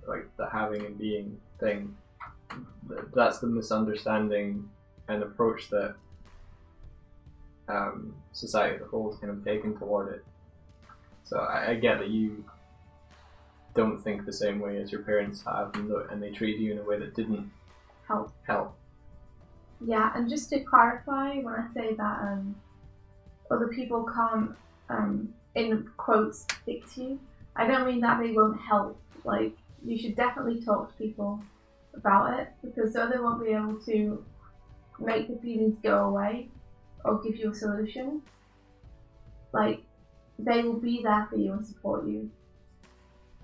like, the having and being thing, that's the misunderstanding and approach that society as a whole has kind of taken toward it. So I get that you don't think the same way as your parents have, and they treat you in a way that didn't help. Yeah, and just to clarify, when I say that other people can't, in quotes, fix you, I don't mean that they won't help. Like, you should definitely talk to people about it, because though they won't be able to make the feelings go away or give you a solution, like, they will be there for you and support you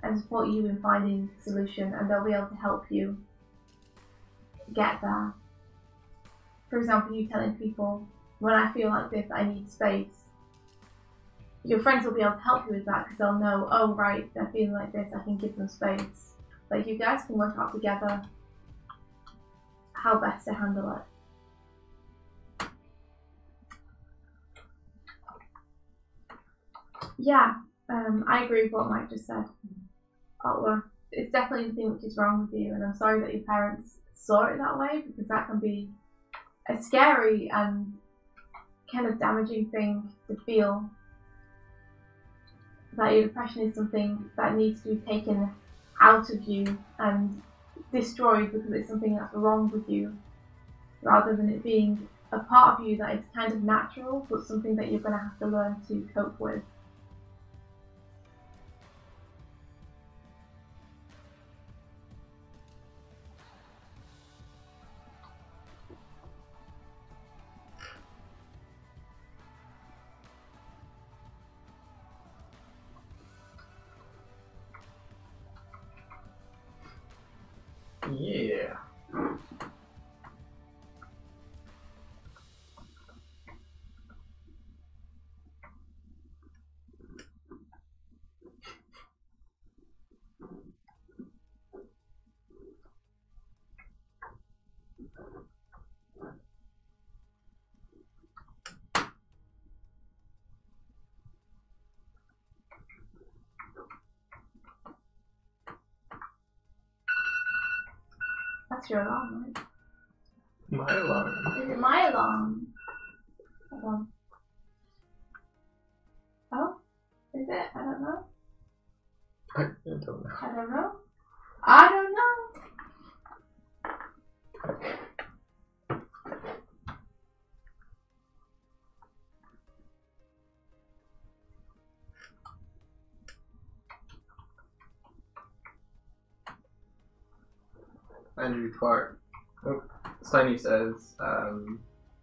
in finding a solution, and they'll be able to help you get there. For example, you telling people, when I feel like this, I need space. Your friends will be able to help you with that, because they'll know, oh right, they're feeling like this, I can give them space. Like, you guys can work out together how best to handle it. Yeah, I agree with what Mike just said. It's definitely the thing which is wrong with you, and I'm sorry that your parents saw it that way, because that can be a scary and kind of damaging thing to feel, that your depression is something that needs to be taken out of you and destroyed because it's something that's wrong with you, rather than it being a part of you that is kind of natural, but something that you're going to have to learn to cope with. Yeah. That's your alarm, right? My alarm. Is it my alarm? Hold on. Oh? Is it? I don't know. I don't know. I don't know. I don't know. Andrew Clark. Oh, Steiny says,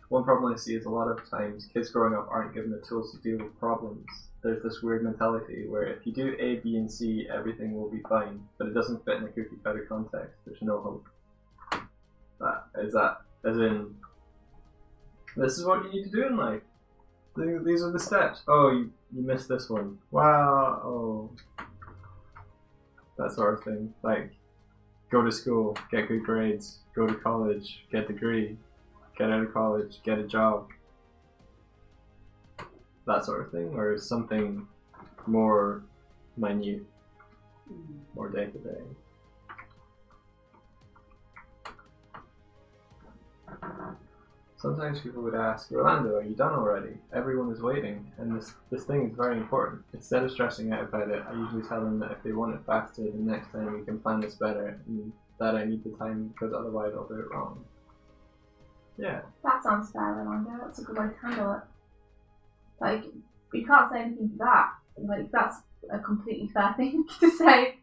one problem I see is a lot of times kids growing up aren't given the tools to deal with problems. There's this weird mentality where if you do A, B, and C, everything will be fine, but it doesn't fit in the cookie cutter context. There's no hope. That as in, this is what you need to do in life. These are the steps. Oh, you missed this one. Wow. Oh, that sort of thing. Like, go to school, get good grades, go to college, get a degree, get out of college, get a job. That sort of thing, or something more minute, more day to day. Sometimes people would ask, Rolando, are you done already? Everyone is waiting, and this thing is very important. Instead of stressing out about it, I usually tell them that if they want it faster, the next time we can plan this better, and that I need the time because otherwise I'll do it wrong. Yeah. That sounds fair, Rolando. That's a good way to handle it. Like, you can't say anything to that. Like, that's a completely fair thing to say.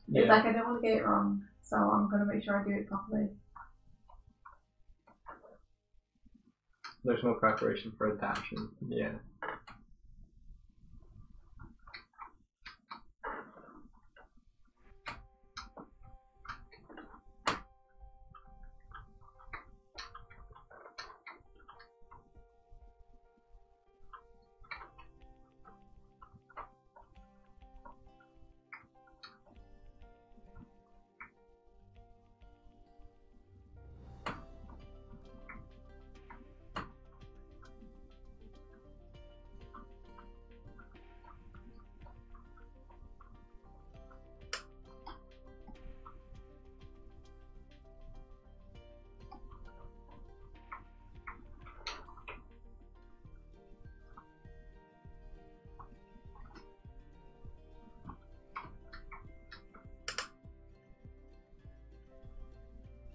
Yeah. It's like, I don't want to get it wrong. so I'm going to make sure I do it properly. There's no preparation for adaptation. Yeah.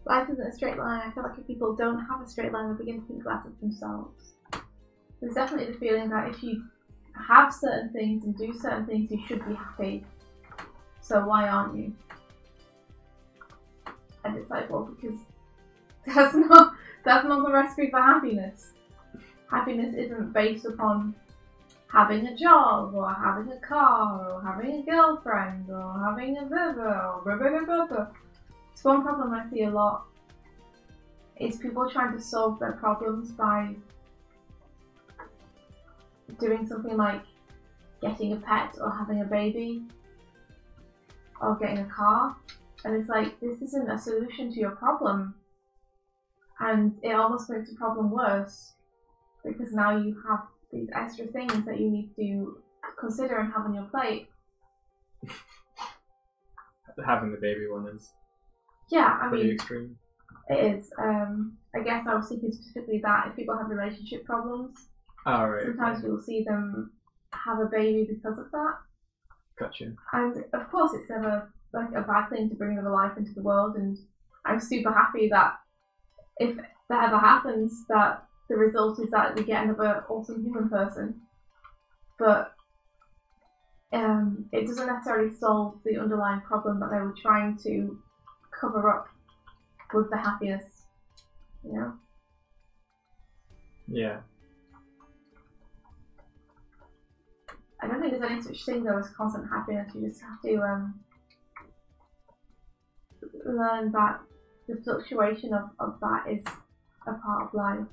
Life isn't a straight line. I feel like if people don't have a straight line, they begin to think less of themselves. There's definitely the feeling that if you have certain things and do certain things, you should be happy. So why aren't you? And it's like, well, because that's not the recipe for happiness. Happiness isn't based upon having a job, or having a car, or having a girlfriend, or having a viva, or blah, blah, blah, blah. So one problem I see a lot is people trying to solve their problems by doing something like getting a pet or having a baby or getting a car, and it's like, this isn't a solution to your problem, and it almost makes the problem worse because now you have these extra things that you need to consider and have on your plate. Having the baby one is pretty extreme. It is. I guess I was thinking specifically that if people have relationship problems, sometimes you'll see them have a baby because of that. Gotcha. And of course, it's never like a bad thing to bring another life into the world, and I'm super happy that if that ever happens, that the result is that we get another awesome human person. But it doesn't necessarily solve the underlying problem that they were trying to cover up with the happiness, you know? Yeah. I don't think there's any such thing though as constant happiness. You just have to learn that the fluctuation of that is a part of life.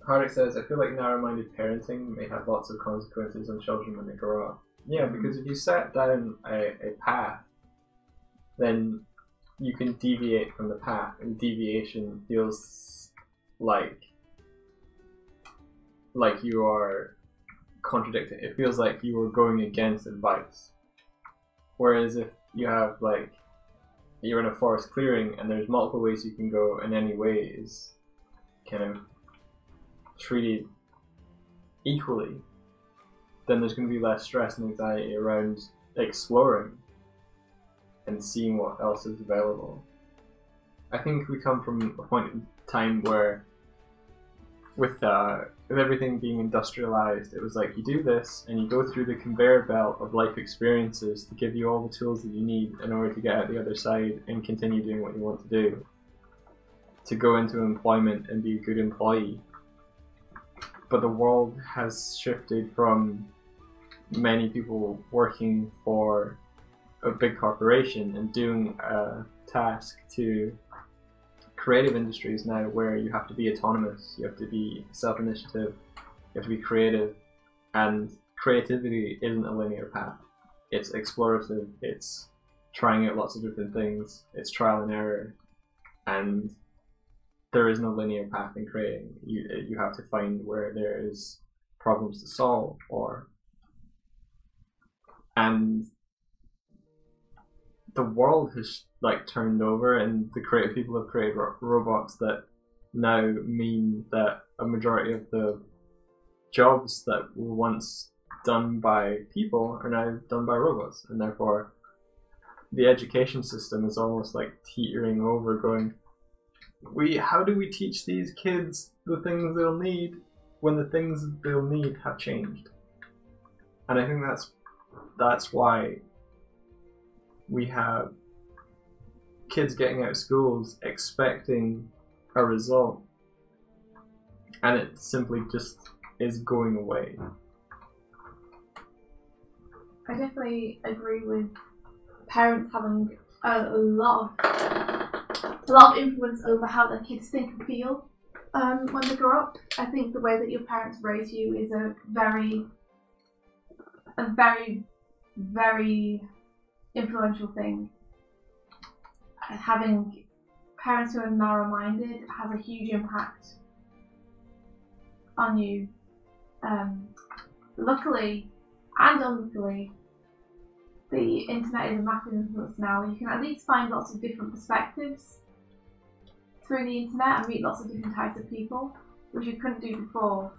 Hardik says, I feel like narrow-minded parenting may have lots of consequences on children when they grow up. Yeah, because if you set down a path, then you can deviate from the path, and deviation feels like you are contradicting. It feels like you are going against advice. Whereas if you have, like, you're in a forest clearing and there's multiple ways you can go, and any way is kind of treated equally, then there's going to be less stress and anxiety around exploring and seeing what else is available. I think we come from a point in time where with everything being industrialized, it was like you do this and you go through the conveyor belt of life experiences to give you all the tools that you need in order to get out the other side and continue doing what you want to do, to go into employment and be a good employee. But the world has shifted from many people working for a big corporation and doing a task to creative industries now, where you have to be autonomous, you have to be self-initiative, you have to be creative, and creativity isn't a linear path. It's explorative, it's trying out lots of different things, it's trial and error, and there is no linear path in creating. You have to find where there is problems to solve, and the world has turned over, and the creative people have created robots that now mean that a majority of the jobs that were once done by people are now done by robots, and therefore the education system is almost like teetering over, going, how do we teach these kids the things they'll need when the things they'll need have changed? And I think that's that's why we have kids getting out of schools expecting a result, and it simply just is going away. I definitely agree with parents having a lot of influence over how their kids think and feel when they grow up. I think the way that your parents raise you is a very, very influential thing. Having parents who are narrow-minded has a huge impact on you. Luckily and unluckily, the internet is a massive influence now. You can at least find lots of different perspectives through the internet and meet lots of different types of people, which you couldn't do before.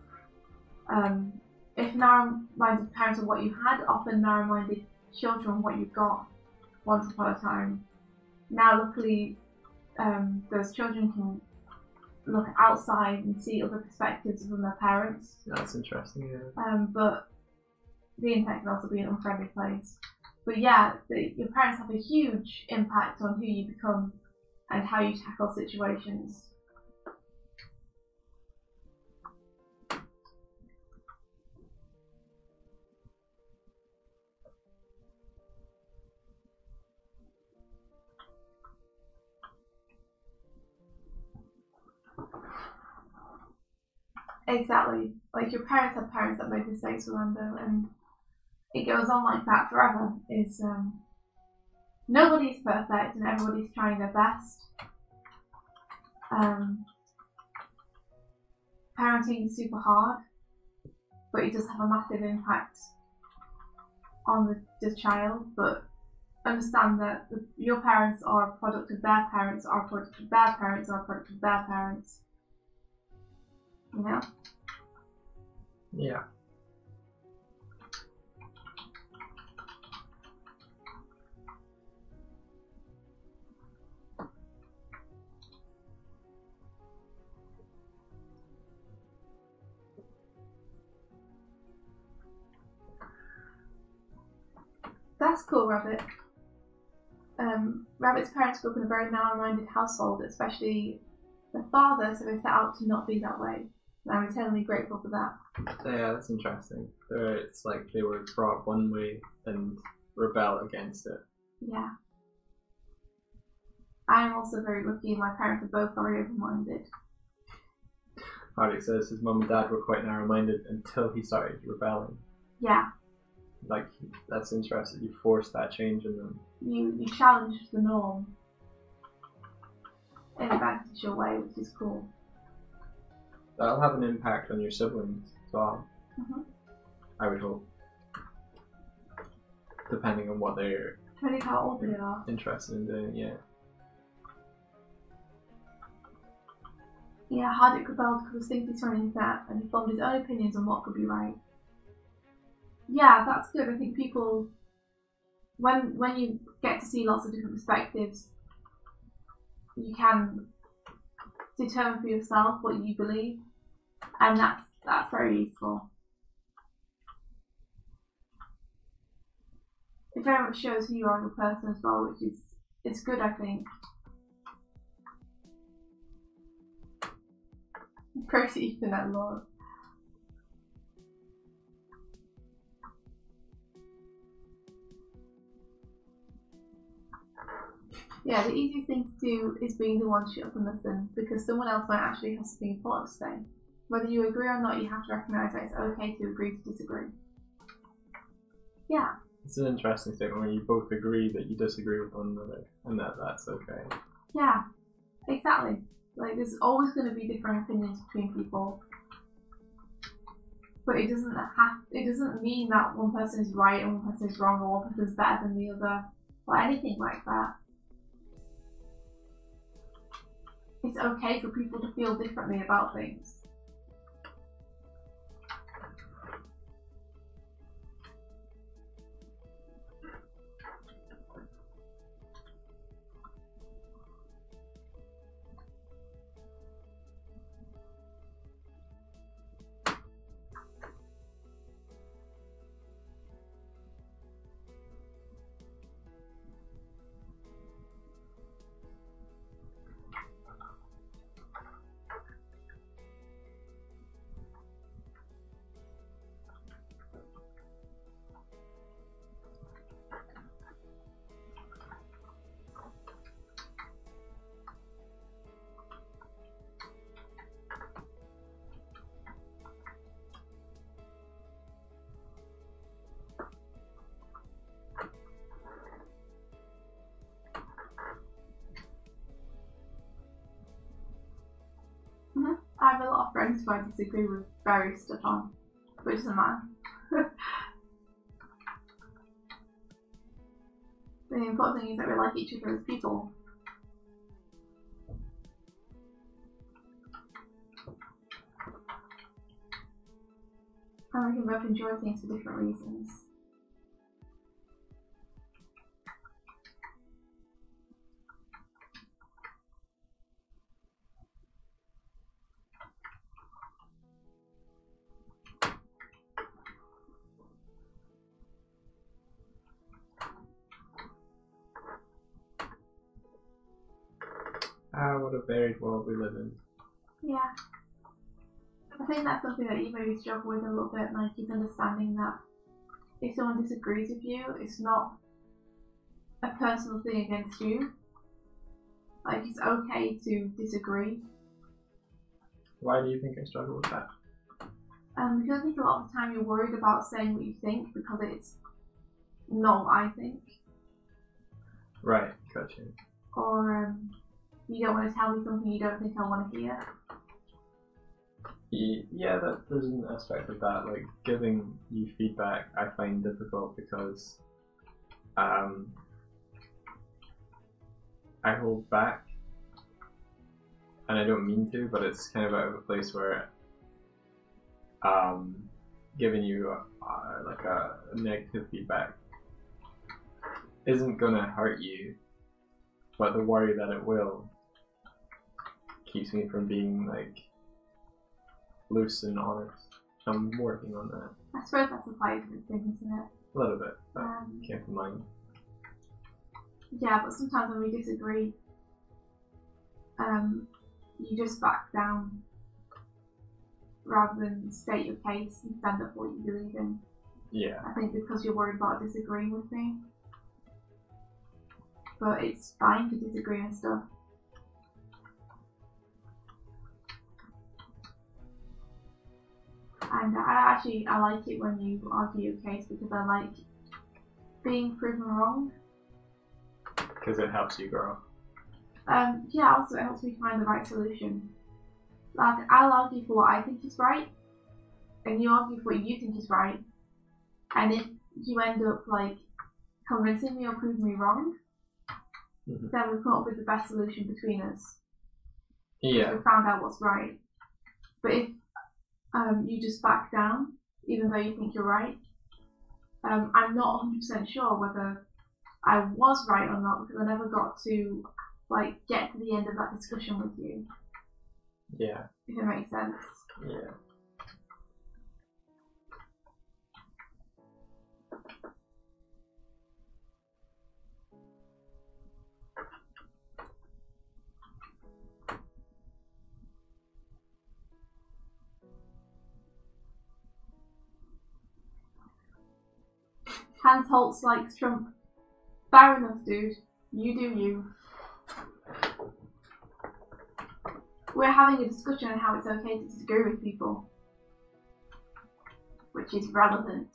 If narrow-minded parents are what you had, often narrow-minded children are what you got once upon a time. Now, luckily, those children can look outside and see other perspectives from their parents. That's interesting, yeah. But the internet can also be an unfriendly place. But yeah, your parents have a huge impact on who you become and how you tackle situations. Exactly. Like, your parents have parents that make mistakes, Orlando, and it goes on like that forever. Nobody's perfect and everybody's trying their best. Parenting is super hard, but it does have a massive impact on the child. But understand that your parents are a product of their parents, are a product of their parents, are a product of their parents. You know? Yeah. That's cool, Rabbit. Rabbit's parents grew up in a very narrow-minded household, especially the father, so they set out to not be that way. And I'm eternally grateful for that. Yeah, that's interesting. It's like they were brought up one way and rebel against it. Yeah. I'm also very lucky. My parents are both very open-minded. Hardik says his mum and dad were quite narrow-minded until he started rebelling. Yeah. Like, that's interesting. You forced that change in them. You challenged the norm in a beneficial way, which is cool. That'll have an impact on your siblings as well. Mm-hmm. I would hope. Depending on what they're... Depending how old they are. Interested in doing, yeah. Yeah, Hardik rebelled because of things he saw on the internet, and he formed his own opinions on what could be right. Yeah, that's good. I think people, when you get to see lots of different perspectives, you can determine for yourself what you believe, and that's very useful. It very much shows who you are as a person as well, which is it's good, I think. Praise to Ethernet, Lord. Yeah, the easiest thing to do is being the one to shut up and listen, because someone else might actually have something important to say. Whether you agree or not, you have to recognise that it's okay to agree to disagree. Yeah. It's an interesting statement where you both agree that you disagree with one another, and that's okay. Yeah, exactly. Like, there's always going to be different opinions between people, but it doesn't mean that one person is right and one person is wrong, or one person is better than the other, or anything like that. It's okay for people to feel differently about things. of friends who I disagree with various stuff on, but it doesn't matter. The important thing is that we like each other as people. And we can both enjoy things for different reasons. What a varied world we live in. Yeah. I think that's something that you maybe struggle with a little bit, like is understanding that if someone disagrees with you, it's not a personal thing against you. Like, it's okay to disagree. Why do you think I struggle with that? Because I think a lot of the time you're worried about saying what you think because it's not what I think. Right, gotcha. Or you don't want to tell me something you don't think I want to hear. Yeah, there's an aspect of that. Like, giving you feedback I find difficult because I hold back, and I don't mean to, but it's kind of out of a place where giving you like a negative feedback isn't gonna hurt you, but the worry that it will keeps me from being like loose and honest. I'm working on that. I suppose that's a scientific thing, isn't it? A little bit, but came to mind. Yeah, but sometimes when we disagree, you just back down rather than state your case and stand up for what you believe in. Yeah. I think because you're worried about disagreeing with me. But it's fine to disagree and stuff. And I like it when you argue your case because I like being proven wrong. Because it helps you grow. Yeah, also it helps me find the right solution. Like, I'll argue for what I think is right, and you argue for what you think is right. And if you end up like convincing me or proving me wrong, then we come up with the best solution between us. Yeah. We found out what's right. But if you just back down, even though you think you're right, I'm not 100% sure whether I was right or not because I never got to like get to the end of that discussion with you. Yeah. If it makes sense. Yeah. Hans Holtz likes Trump. Fair enough, dude. You do you. We're having a discussion on how it's okay to disagree with people, which is relevant.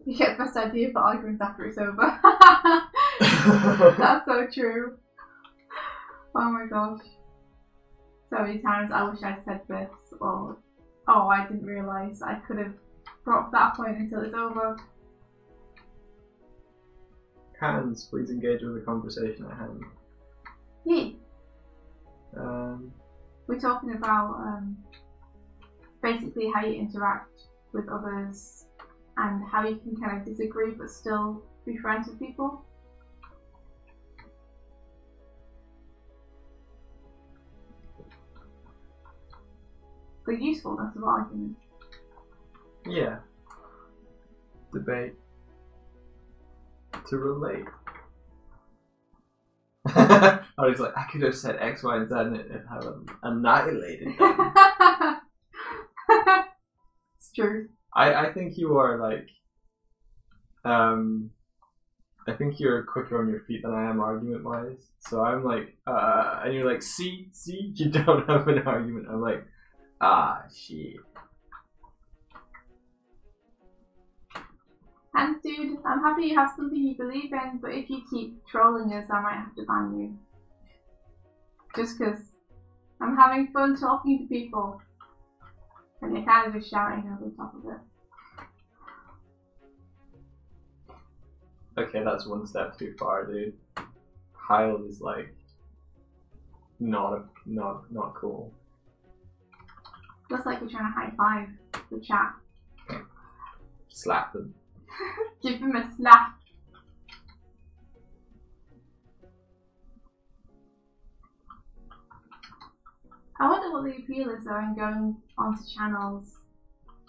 You get the best idea for arguments after it's over. That's so true. Oh my gosh. So many times I wish I'd said this, or oh, I didn't realise I could have brought that point until it's over. Hans, please engage with the conversation at hand. Yeah. We're talking about basically how you interact with others and how you can kind of disagree but still be friends with people. The usefulness of arguments. Yeah. Debate. To relate. I was like, I could have said X, Y, and Z and it have annihilated them. It's true. I think you are like, I think you're quicker on your feet than I am argument wise. So I'm like, and you're like, see, you don't have an argument. I'm like, shit. And dude, I'm happy you have something you believe in, but if you keep trolling us, I might have to ban you. Just because I'm having fun talking to people. And you're kind of just shouting over the top of it. Okay, that's one step too far, dude. Kyle is like not cool. Looks like you're trying to high five the chat. Slap them. Give him a slap. I wonder what the appeal is though in going onto channels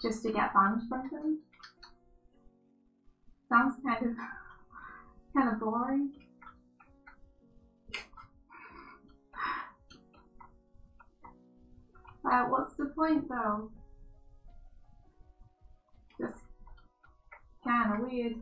just to get banned from them. Sounds kind of boring. What's the point though? Just kind of weird.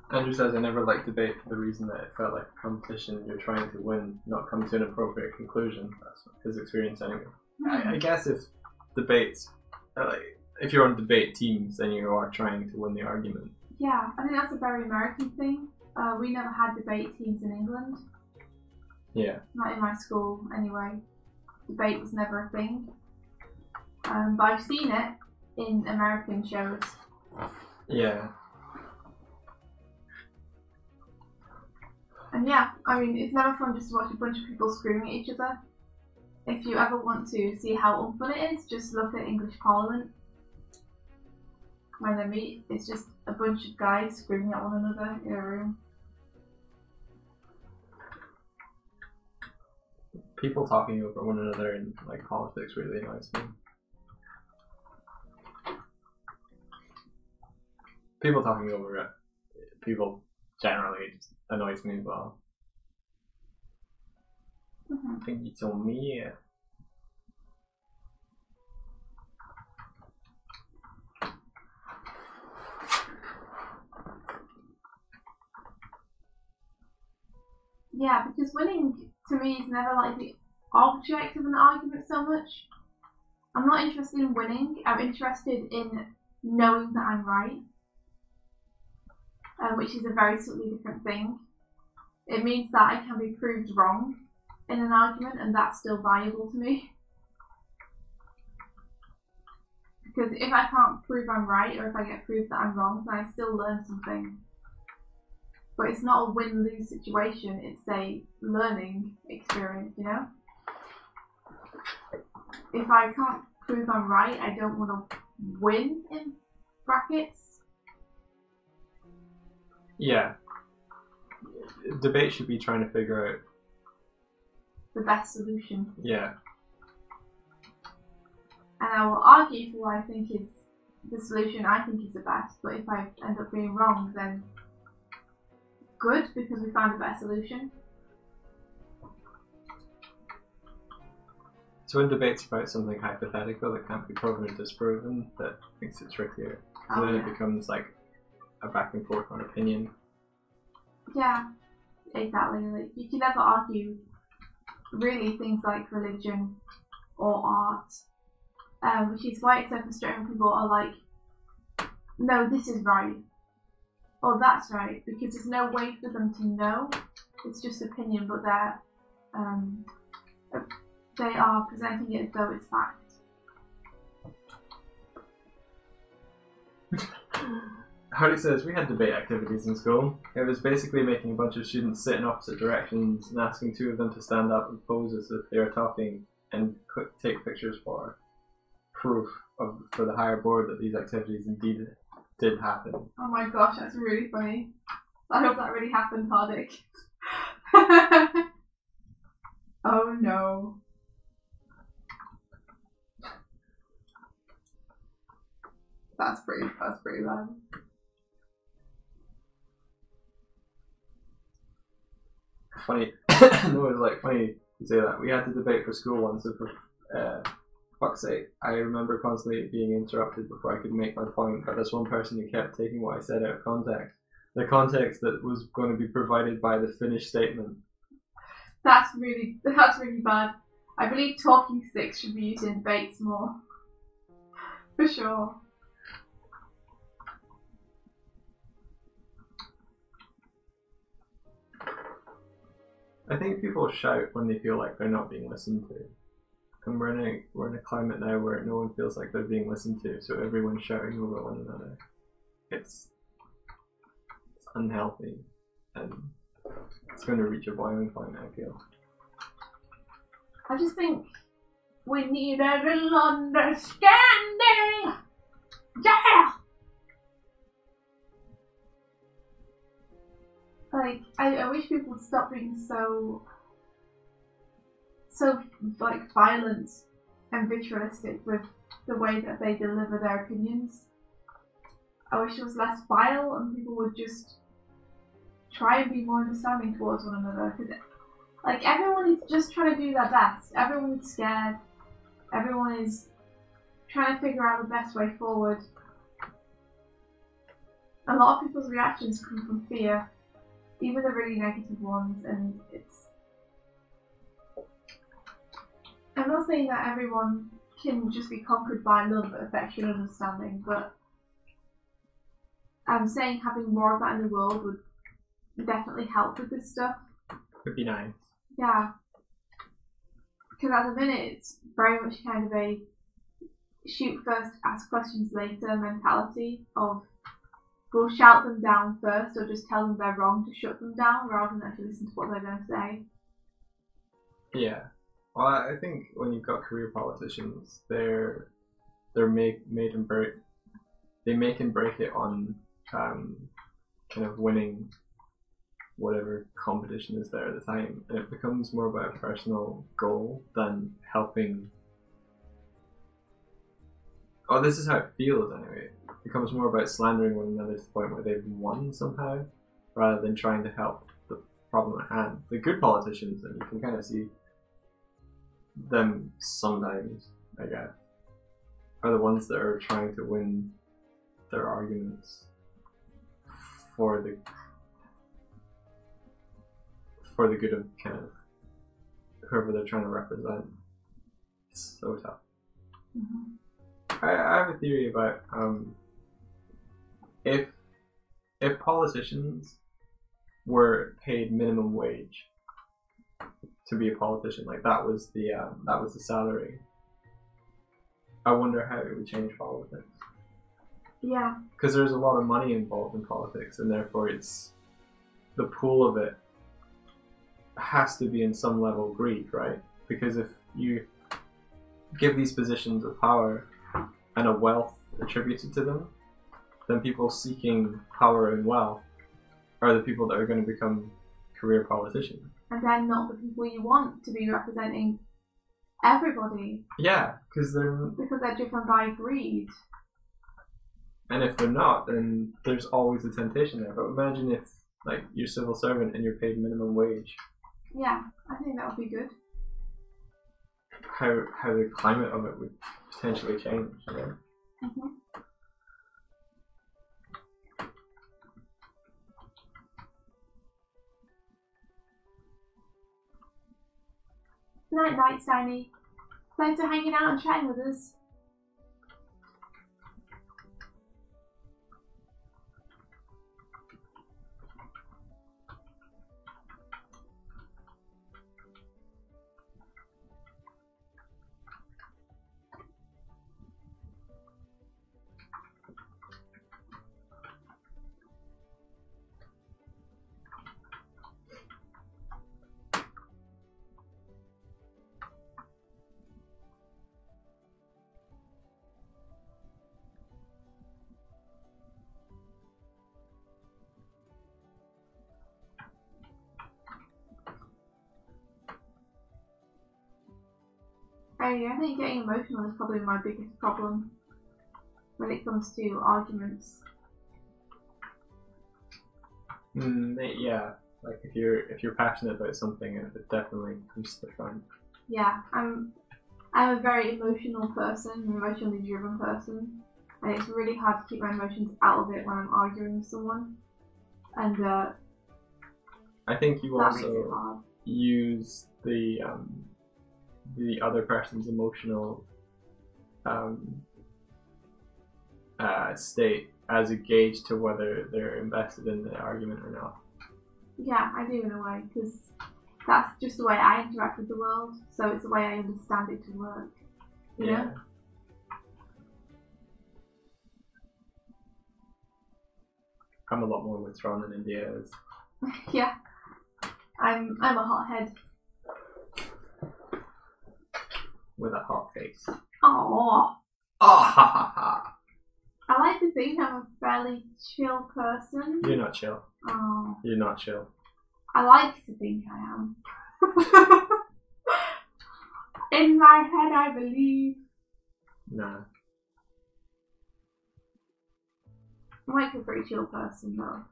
Andrew says, I never liked debate for the reason that it felt like a competition. You're trying to win, not come to an appropriate conclusion. That's his experience anyway. I guess if debates, like, if you're on debate teams, then you are trying to win the argument. Yeah, I think that's a very American thing. We never had debate teams in England. Yeah. Not in my school, anyway. Debate was never a thing. But I've seen it in American shows. Yeah. And yeah, I mean, it's never fun just to watch a bunch of people screaming at each other. If you ever want to see how unfun it is, just look at English Parliament. When they meet, it's just a bunch of guys screaming at one another in a room. People talking over one another in like politics really annoys me. People talking over people generally just annoys me as well. I think it's on me. Yeah, because winning to me is never like the object of an argument so much. I'm not interested in winning, I'm interested in knowing that I'm right. Which is a very slightly different thing. It means that I can be proved wrong in an argument and that's still valuable to me. Because if I can't prove I'm right, or if I get proved that I'm wrong, then I still learn something. But it's not a win-lose situation, it's a learning experience, you know? If I can't prove I'm right, I don't want to win, in brackets. Yeah. Debate should be trying to figure out the best solution. Yeah. And I will argue for what I think is the solution I think is the best, but if I end up being wrong, then good, because we found a better solution. So when debates about something hypothetical that can't be proven or disproven, that makes it trickier. So then it becomes like a back and forth on opinion. Yeah, exactly. Like you can never argue really things like religion or art, which is why it's so frustrating when people are like, no, this is right, or that's right, because there's no way for them to know. It's just opinion, but they are presenting it as though it's fact. Hardy says, we had debate activities in school. It was basically making a bunch of students sit in opposite directions and asking two of them to stand up and pose as if they are talking and take pictures for proof for the higher board that these activities indeed did happen. Oh my gosh, that's really funny. I hope that really happened, Hardik. Oh no. That's pretty bad. Funny, no, it's like funny to say that. We had to debate for school once, and for fuck's sake, I remember constantly being interrupted before I could make my point, but there's one person who kept taking what I said out of context. The context that was going to be provided by the finished statement. That's really bad. I believe talking sticks should be used in debates more. For sure. I think people shout when they feel like they're not being listened to. And we're in a climate now where no one feels like they're being listened to, so everyone's shouting over one another. It's unhealthy, and it's going to reach a boiling point, I feel. I just think we need a little understanding. Yeah. Like, I wish people would stop being so like violent and vitriolic with the way that they deliver their opinions. I wish there was less bile and people would just try and be more understanding towards one another. Because, like, everyone is just trying to do their best. Everyone is scared. Everyone is trying to figure out the best way forward. A lot of people's reactions come from fear, even the really negative ones, and it's... I'm not saying that everyone can just be conquered by love, affection, and understanding, but I'm saying having more of that in the world would definitely help with this stuff. Would be nice. Yeah. Because at the minute it's very much kind of a shoot first, ask questions later mentality of we'll shout them down first or just tell them they're wrong to shut them down rather than actually listen to what they're going to say. Yeah. Well, I think when you've got career politicians, they're made and break. They make and break it on kind of winning whatever competition is there at the time, and it becomes more about a personal goal than helping. Oh, this is how it feels anyway. It becomes more about slandering one another to the point where they've won somehow, rather than trying to help the problem at hand. The good politicians, and you can kind of see them sometimes, I guess, are the ones that are trying to win their arguments for the good of kind of whoever they're trying to represent. It's so tough. Mm-hmm. I have a theory about if politicians were paid minimum wage to be a politician, like that was the salary, I wonder how it would change politics. Yeah. Because there's a lot of money involved in politics, and therefore it's the pool of it has to be in some level greed, right? Because if you give these positions of power and a wealth attributed to them, then people seeking power and wealth are the people that are going to become career politicians. And they're not the people you want to be representing everybody. Yeah, because they're driven by greed. And if they're not, then there's always a temptation there. But imagine if, like, you're a civil servant and you're paid minimum wage. Yeah, I think that would be good. How the climate of it would potentially change, you know? Mm-hmm. Night, Steiny. Thanks for hanging out and chatting with us. I think getting emotional is probably my biggest problem when it comes to arguments. Yeah. Like if you're passionate about something, it definitely comes to the front. Yeah, I'm a very emotional person, an emotionally driven person, and it's really hard to keep my emotions out of it when I'm arguing with someone. And I think you that makes it also hard. use the other person's emotional state as a gauge to whether they're invested in the argument or not. Yeah, I do in a way, because that's just the way I interact with the world, so it's the way I understand it to work. You know? I'm a lot more withdrawn than India is. Yeah. I'm a hothead. With a hot face. Oh. Oh, ha ha ha. I like to think I'm a fairly chill person. You're not chill. Oh. You're not chill. I like to think I am. In my head, I believe. Nah. I'm like a pretty chill person, though.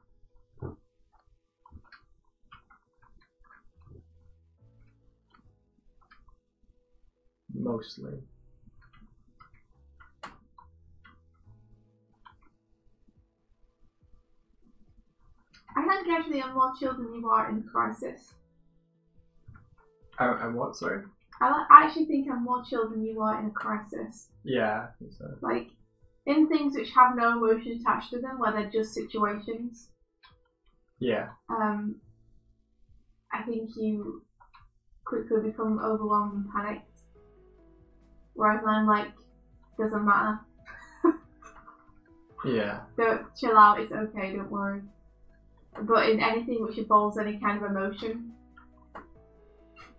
Mostly. I think actually I'm more chill than you are in a crisis. And what, sorry? I actually think I'm more chill than you are in a crisis. Yeah, I think so. Like, in things which have no emotion attached to them, where they're just situations. Yeah. I think you quickly become overwhelmed and panicked. Whereas I'm like, doesn't matter. Yeah. Don't chill out, it's okay, don't worry. But in anything which involves any kind of emotion,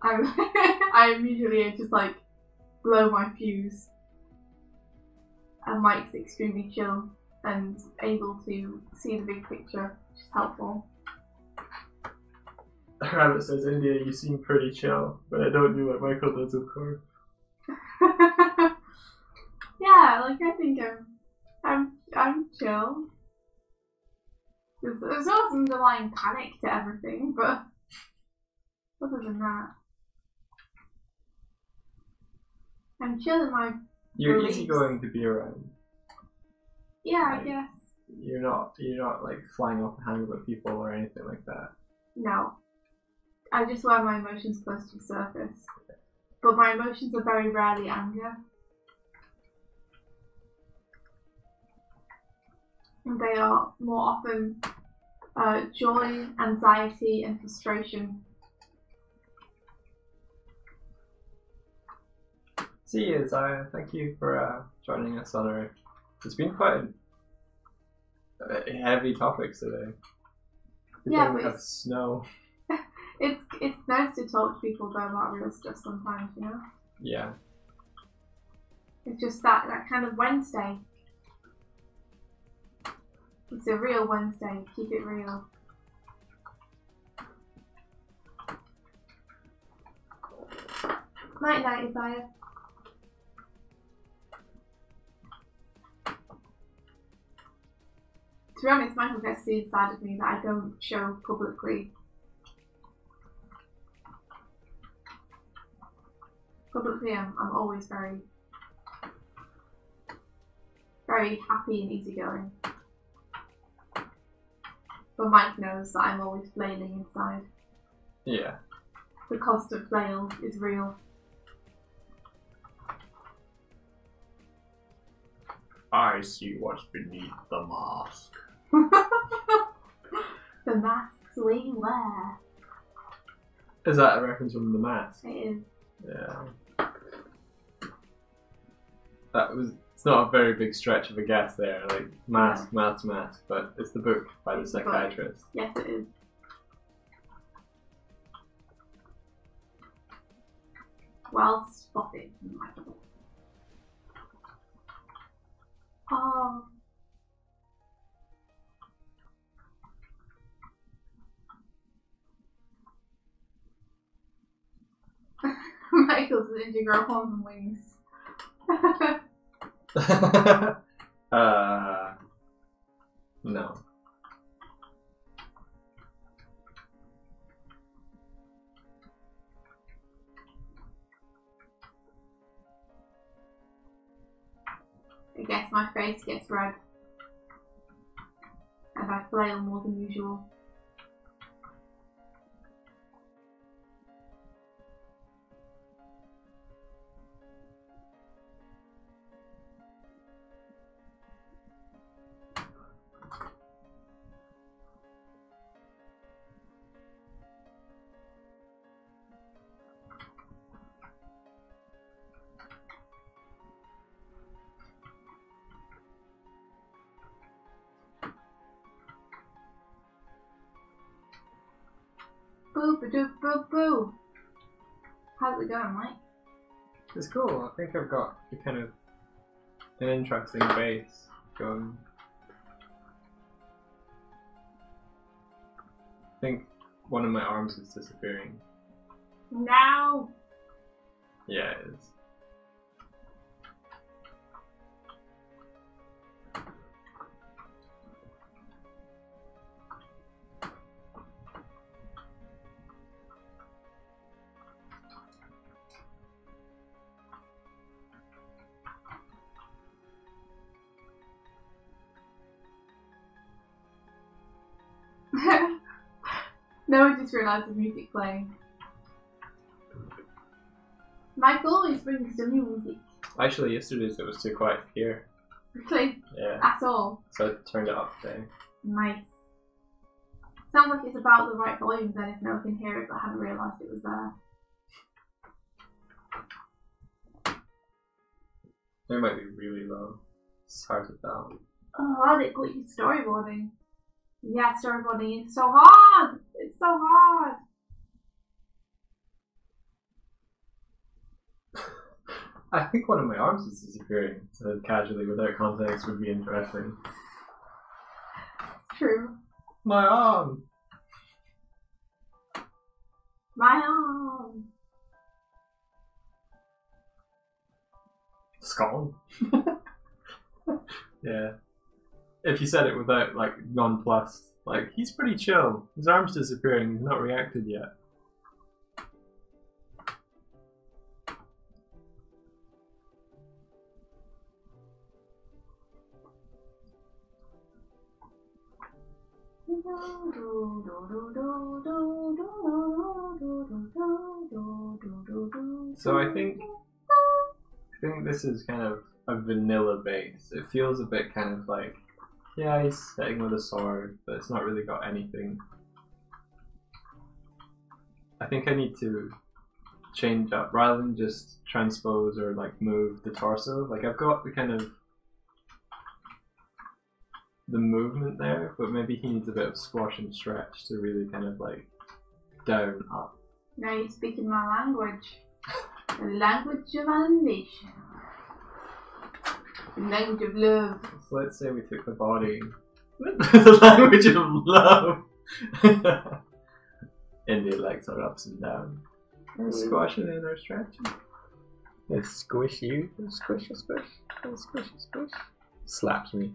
I immediately just like blow my fuse. And Mike's extremely chill and able to see the big picture, which is helpful. Rabbit says, India, you seem pretty chill, but I don't do what Michael does, of course. Yeah, like I think I'm chill. There's always underlying panic to everything, but other than that, I'm chill in my You're beliefs. easygoing to be around. Yeah, Like, I guess. You're not like flying off the handle at people or anything like that. No. I just wear my emotions close to the surface. But my emotions are very rarely anger. And they are more often joy, anxiety, and frustration. See you, Zaya. Thank you for joining us on our... It's been quite heavy topics today. Yeah, We but have snow. it's nice to talk to people though about real stuff sometimes, you know? Yeah. It's just that kind of Wednesday. It's a real Wednesday. Keep it real. Night night, Isaiah. To be honest, Michael gets to see the side of me that I don't show publicly. Publicly, I'm always very, very happy and easygoing. But Mike knows that I'm always flailing inside. Yeah. The constant flail is real. I see what's beneath the mask. The masks we wear. Is that a reference from The Mask? It is. Yeah. It's not a very big stretch of a guess there, like mask, but it's the book by the psychiatrist. Yes, it is. Well spotted, Michael. Oh. Michael's an integral horns and wings. No. guess my face gets red. And I flail more than usual. Boo ba doo boo boo. How's it going, Mike? It's cool. I think I've got a kind of an interesting base going. I think one of my arms is disappearing. No! Yeah, it is. No, I just realised the music playing. Mike always brings the music. Actually, yesterday's it was too quiet here. Really? Yeah. At all. So I turned it up today. Nice. Sounds like it's about the right volume then if no one can hear it, but I hadn't realised it was there. It might be really low. It's hard to tell. Oh, I didn't quit your storyboarding. Yeah, storyboarding is so hard! It's so hard! I think one of my arms is disappearing, so casually, without context, would be interesting. It's true. My arm! My arm! It's gone. Yeah. If you said it without, like, nonplussed, like, he's pretty chill. His arm's disappearing, he's not reacted yet. So I think this is kind of a vanilla base. It feels a bit kind of like, yeah, he's sitting with a sword, but it's not really got anything. I think I need to change up rather than just transpose or like move the torso. Like I've got the kind of the movement there, but maybe he needs a bit of squash and stretch to really kind of like down up. Now you're speaking my language. The language of animation. The language of love. So let's say we took the body. The language of love. Indian legs are ups and down. We're squashing in our stretching. Let's squish you. Squish, squish. Squish, squish. Slaps me.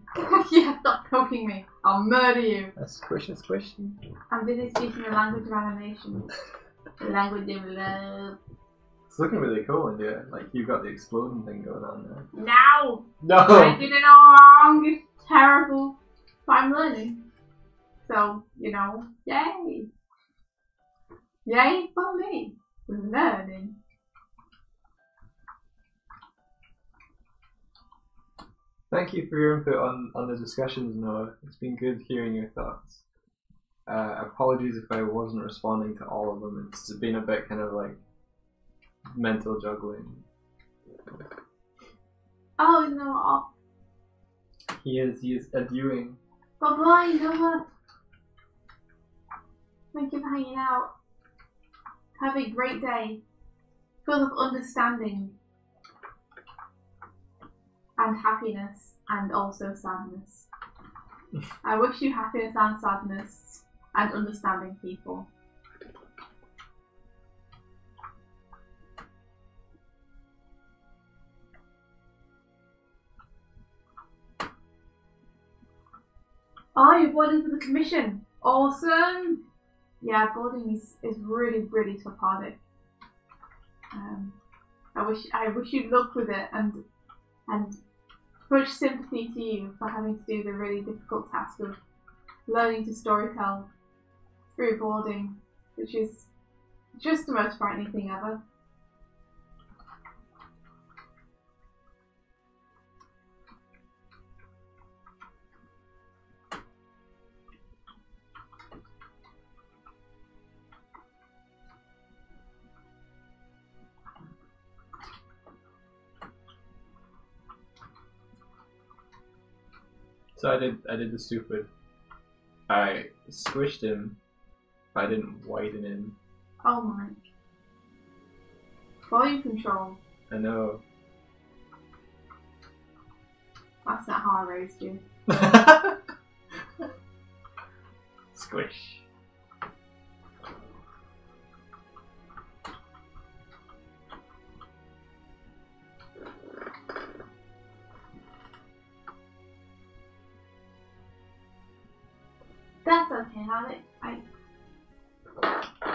Yeah, stop poking me. I'll murder you. Squish, squish. I'm busy speaking the language of animation. The language of love. It's looking really cool, India. Like you've got the exploding thing going on there. No! No! I did it all wrong. It's terrible. But I'm learning. So, you know, yay. Yay for me. We're learning. Thank you for your input on the discussions, Noah. It's been good hearing your thoughts. Apologies if I wasn't responding to all of them. It's been a bit kind of like mental juggling. Oh, you know what? He is adieuing. Bye bye, you know what? Thank you for hanging out. Have a great day. Full of understanding. And happiness. And also sadness. I wish you happiness and sadness. And understanding people. Oh, you're boarding for the commission. Awesome. Yeah, boarding is really, really tough hardic. I wish you luck with it and much sympathy to you for having to do the really difficult task of learning to storytell through boarding, which is just the most frightening thing ever. So I did the stupid. I squished him, but I didn't widen him. Oh my. Volume control. I know. That's not how I raised you. Squish. That's okay,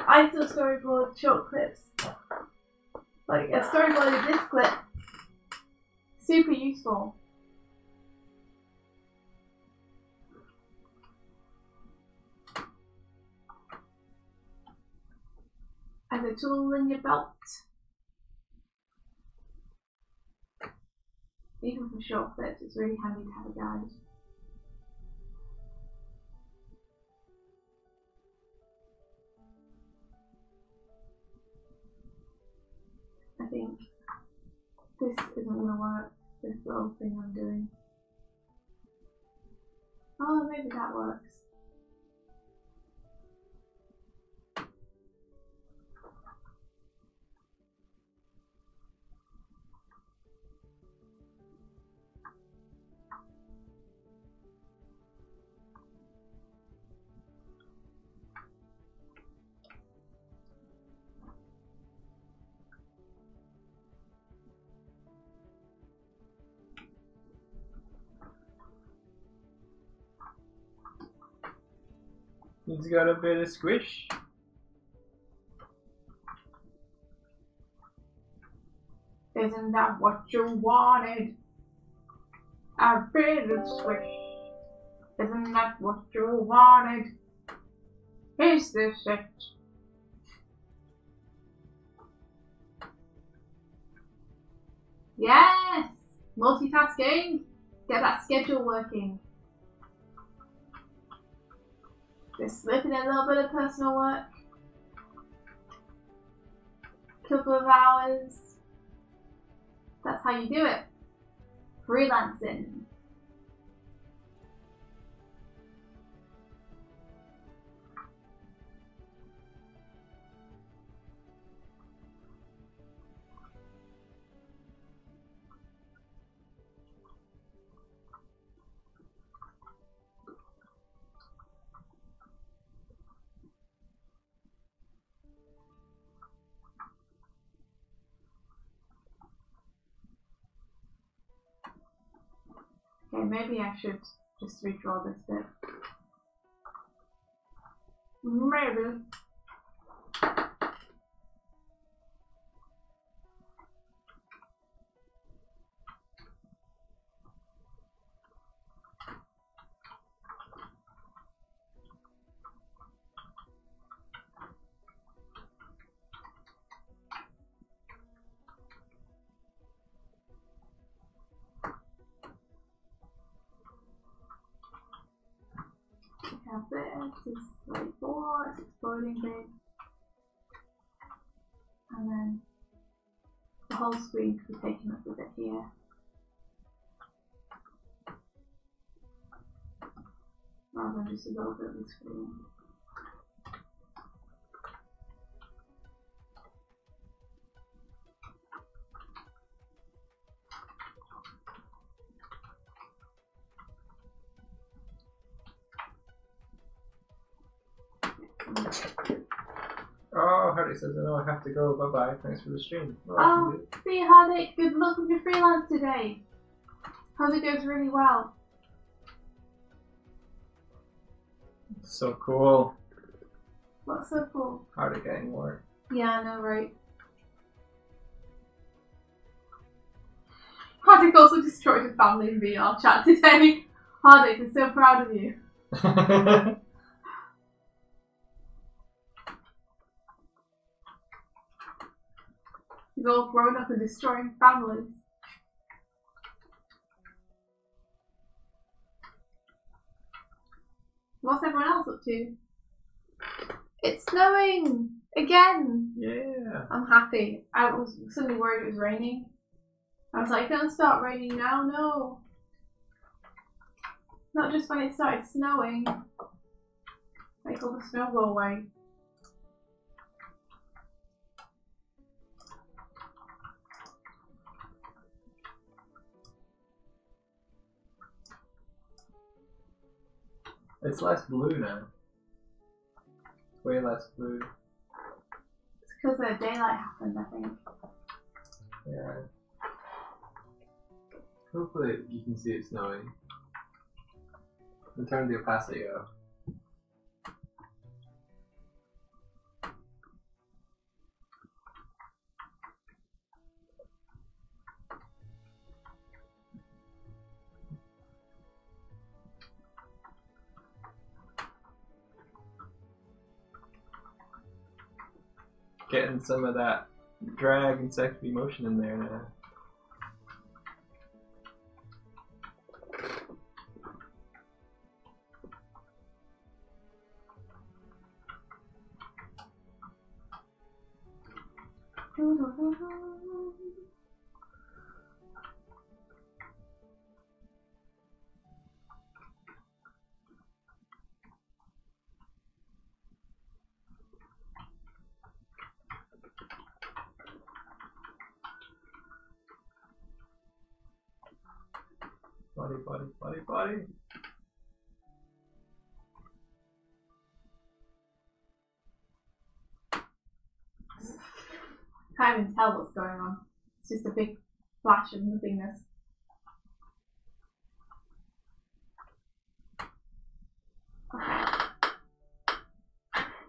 I still storyboard short clips. Like a storyboard of this clip. Super useful. As a tool in your belt. Even for short clips, it's really handy to have a guide. I think this isn't going to work, this little thing I'm doing. Oh, maybe that works. He's got a bit of squish. Isn't that what you wanted? A bit of squish. Isn't that what you wanted? Is this it? Yes! Multitasking! Get that schedule working. Just slip in a little bit of personal work. Couple of hours. That's how you do it. Freelancing. Okay, maybe I should just redraw this bit. Maybe. Have this is like 4, it's exploding big. And then the whole screen could be taken up a bit here. Rather than just a little bit of the screen. Oh, Hardy says, I know I have to go. Bye bye. Thanks for the stream. Oh, see you, Hardy. Good luck with your freelance today. Hope it goes really well. So cool. What's so cool? Hardy getting work. Yeah, I know, right? Hardik also destroyed a family in VR chat today. Hardik, I'm so proud of you. He's all grown up and destroying families. What's everyone else up to? It's snowing! Again! Yeah. I'm happy. I was suddenly worried it was raining. I was like, don't start raining now, no. Not just when it started snowing. Make all the snow go away. It's less blue now. It's way less blue. It's because the daylight happened, I think. Yeah. Hopefully you can see it snowing. And turn the opacity up. Getting some of that drag and sexy motion in there now. Body, body, body, body. Can't even tell what's going on. It's just a big flash of nothingness. Okay.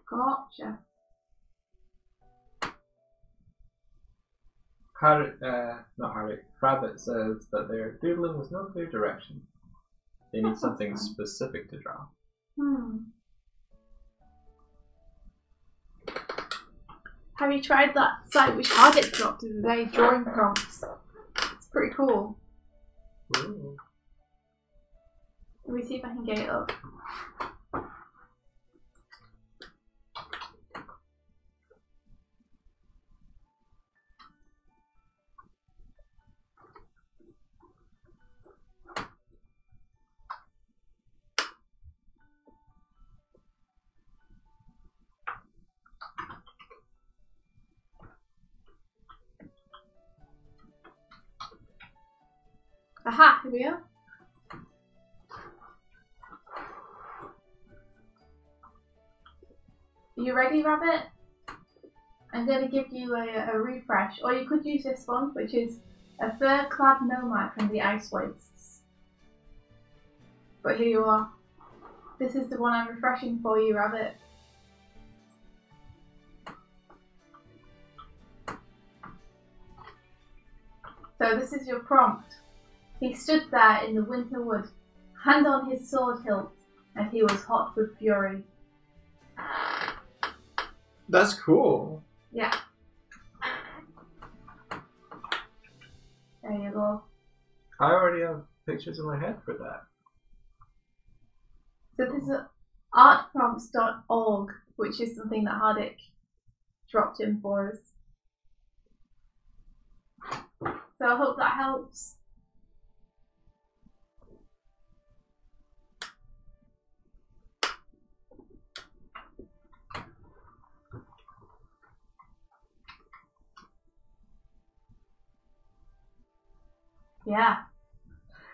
Gotcha. Rabbit says that they're doodling with no clear direction. They need something specific to draw. Have you tried that site which Hardik dropped today, drawing prompts? It's pretty cool. Ooh. Let me see if I can get it up. Aha, here we go. Are you ready, Rabbit? I'm going to give you a refresh, or you could use this one, which is a fur-clad nomad from the ice wastes. But here you are. This is the one I'm refreshing for you, Rabbit. So this is your prompt. He stood there in the winter wood, hand on his sword hilt, and he was hot with fury. That's cool. Yeah. There you go. I already have pictures in my head for that. So this is artprompts.org, which is something that Hardik dropped in for us. So I hope that helps. Yeah.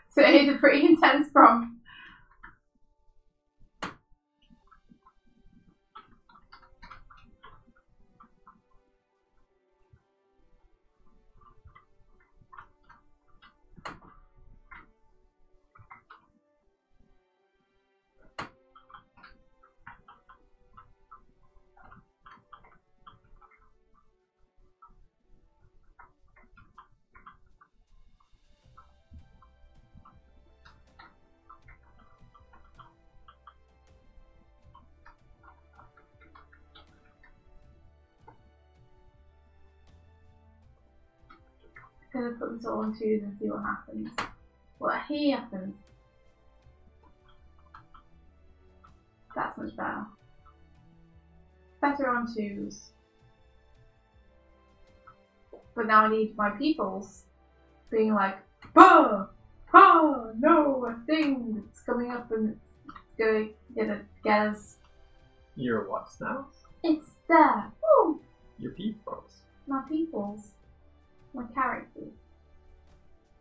So it is a pretty intense prompt. gonna put this all on twos and see what happens. What happens? That's much better. Better on twos. But now I need my peoples being like, oh, oh, no, a thing that's coming up and it's gonna get us. Your what now? It's there. Woo! Your peoples. My peoples. My characters.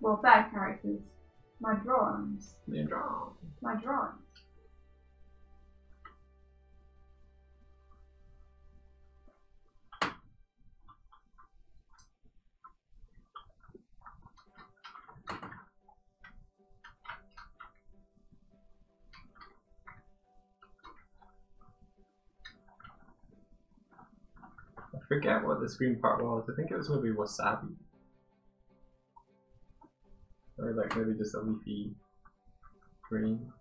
Well, bad characters. My drawings. Your drawing. My drawings. I forget what this green part was. I think it was maybe wasabi. Or like maybe just a leafy green.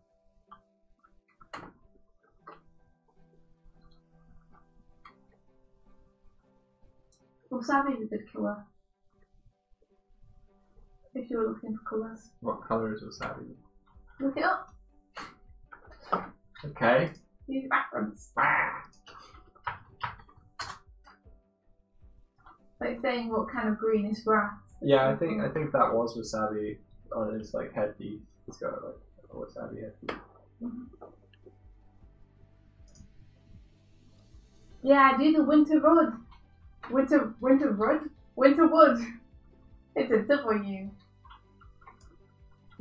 Wasabi is a good colour. If you were looking for colours. What colour is wasabi? Look it up. Okay. Use reference. Like saying what kind of green is grass. Yeah, I think that was wasabi on his like headpiece. It's got like a wasabi headpiece. Yeah, do the winter road. Winter wood. Winter wood. It's a W.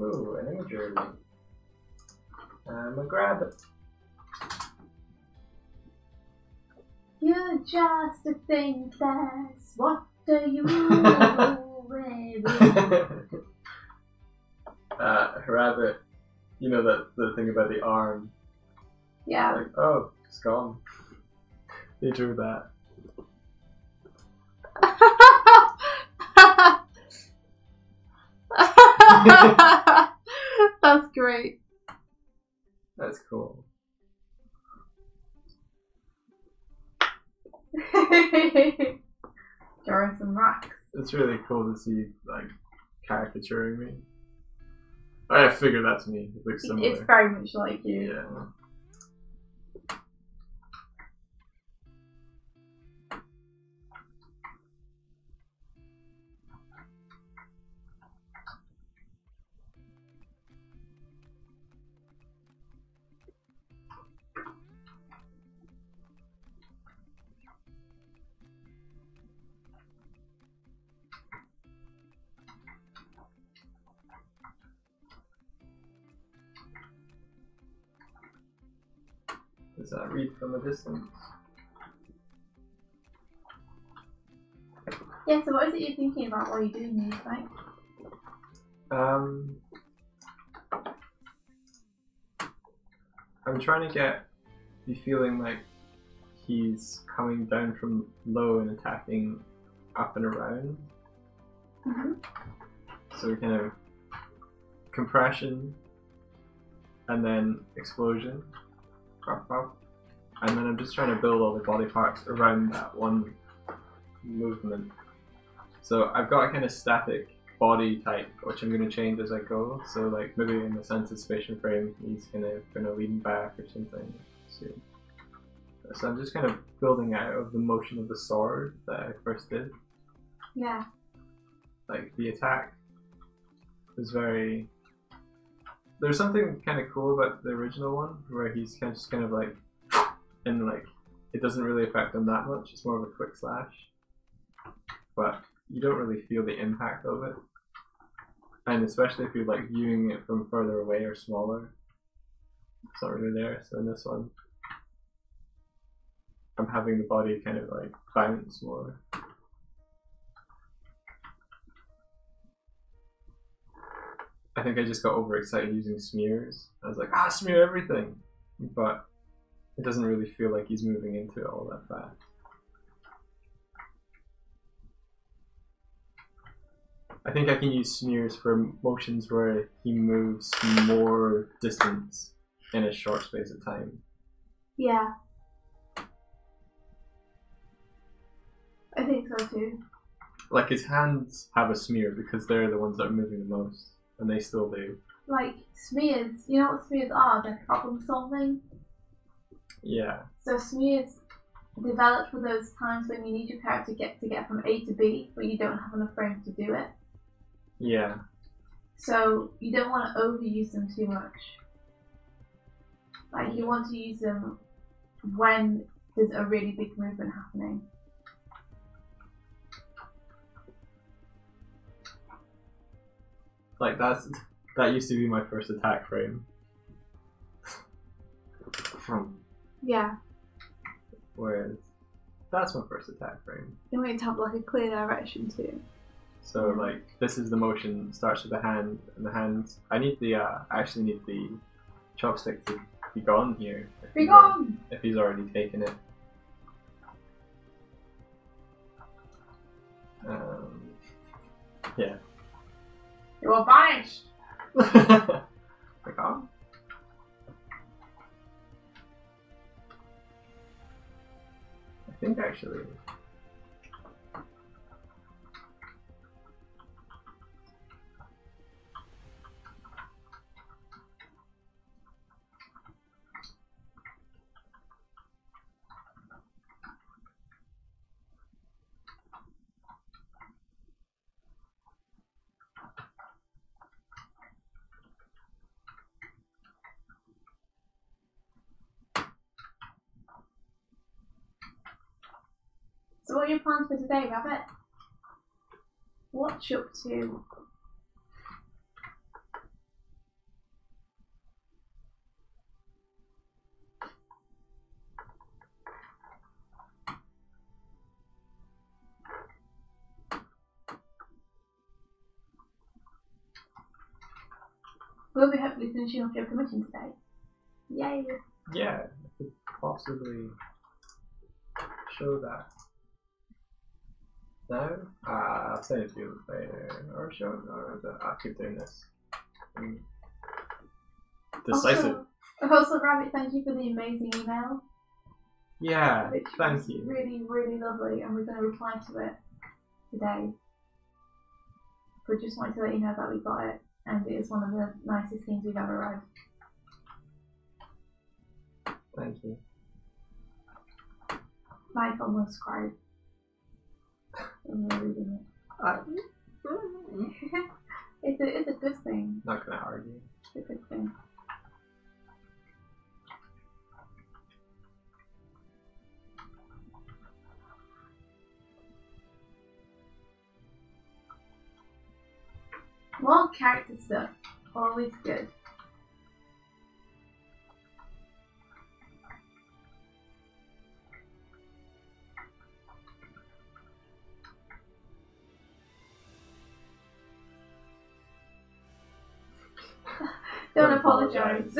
Ooh, an imagery. I'm a grab it. You're just a thing that's what do you baby? Rabbit. You know that the thing about the arm. Yeah. Like, oh, it's gone. They drew that. That's great. That's cool. Drawing some rocks. It's really cool to see like caricaturing me. I figured that's me. It looks similar. It's very much like you. Yeah. Does that read from a distance? Yeah, so what is it you're thinking about while you're doing these, right? I'm trying to be feeling like he's coming down from low and attacking up and around. Mm-hmm. So kind of compression and then explosion. And then I'm just trying to build all the body parts around that one movement. So I've got a kind of static body type, which I'm going to change as I go. So like maybe in the anticipation frame, he's kind of lean back or something. So I'm just kind of building out of the motion of the sword that I first did. Yeah. Like the attack is very. There's something kind of cool about the original one where he's just kind of like, and like it doesn't really affect him that much. It's more of a quick slash, but you don't really feel the impact of it. And especially if you're like viewing it from further away or smaller, it's not really there. So in this one, I'm having the body kind of like bounce more. I think I just got overexcited using smears. I was like, smear everything! But it doesn't really feel like he's moving into it all that fast. I think I can use smears for motions where he moves more distance in a short space of time. Yeah. I think so too. Like his hands have a smear because they're the ones that are moving the most, and they still do. Like smears, you know what smears are? They're problem solving. Yeah. So smears developed for those times when you need your character to get from A to B, but you don't have enough frames to do it. Yeah. So you don't want to overuse them too much. Like you want to use them when there's a really big movement happening. Like that used to be my first attack frame. Yeah. Whereas that's my first attack frame. You want it to have like a clear direction too. So like this is the motion, starts with the hand, and the hands. I actually need the chopstick to be gone here. Be gone! If he's already taken it. Yeah. You are banished! Be gone. I think actually. So what are your plans for today, Rabbit? What you up to? We'll be hopefully finishing off your commission today. Yay! Yeah, I could possibly show that. No? I'll send it to you later. Or show it, or I'll keep doing this. Decisive. Also, Rabbit, thank you for the amazing email. Yeah, Which thank was you. really, really lovely, and we're going to reply to it today. But just wanted to let you know that we got it, and it is one of the nicest things we've ever read. Thank you. Mike almost cried when we were reading it. It's a good thing. Not gonna argue. It's a good thing. More character stuff. Always good. Don't apologise.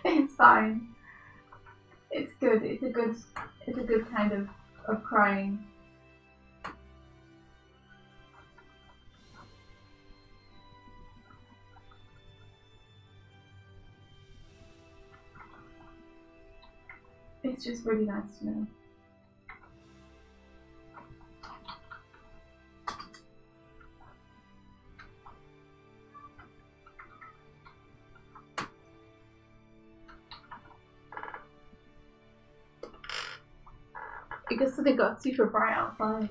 It's fine. It's good. It's a good kind of crying. It's just really nice to know. Because it got super bright outside.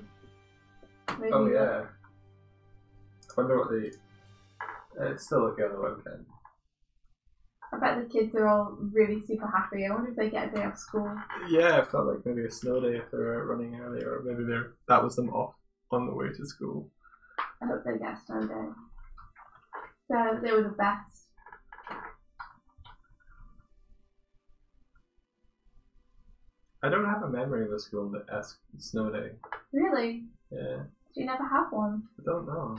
Maybe Oh yeah. I wonder what it's still okay on the webcam. I bet the kids are all really super happy. I wonder if they get a day off school. Yeah, it felt like maybe a snow day if they were running early, or maybe that was them off on the way to school. I hope they get a snow day. So they were the best. I don't have a memory of a school that asks snow day. Really? Yeah. Do you never have one? I don't know.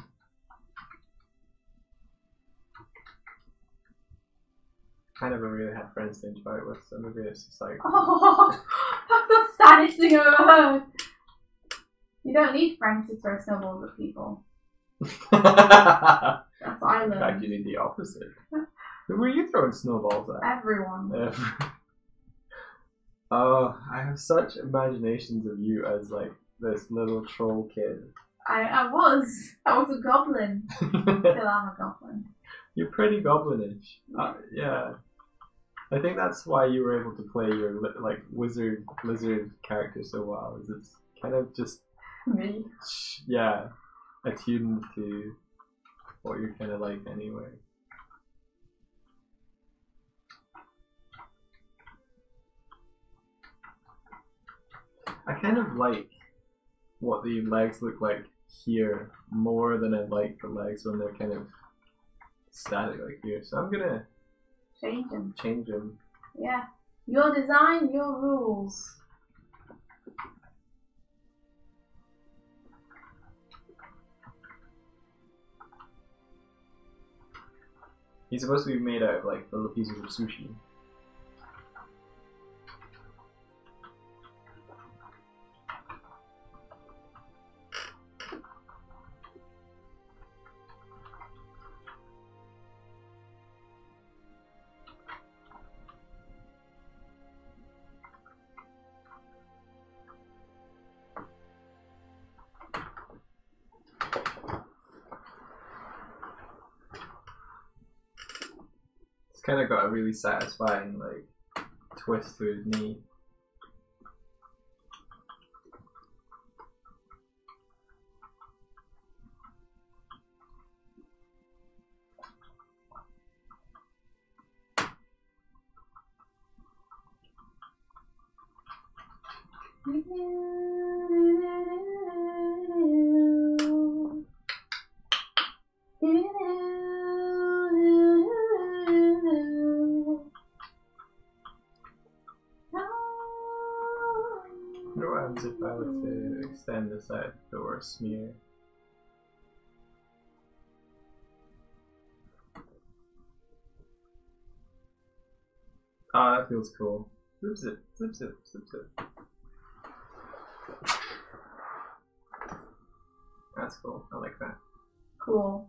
I never really had friends to enjoy it with, so maybe it's just like... Oh, that's the saddest thing I've ever heard. You don't need friends to throw snowballs at people. That's what I learned. In fact, you need the opposite. Who were you throwing snowballs at? Everyone. Oh, I have such imaginations of you as like this little troll kid. I was a goblin. Still am a goblin. You're pretty goblinish. Yeah. I think that's why you were able to play your like wizard lizard character so well. Is it's kind of just Me. yeah, attuned to what you're kind of like anyway. I kind of like what the legs look like here more than I like the legs when they're kind of static like here. So I'm gonna Change them. change them. Yeah. Your design, your rules. He's supposed to be made out of like little pieces of sushi. It's kind of got a really satisfying like twist to his knee. I wonder what happens if I were to extend this out or smear. Ah, that feels cool. Zip zip, zip zip, zip zip. That's cool. I like that. Cool.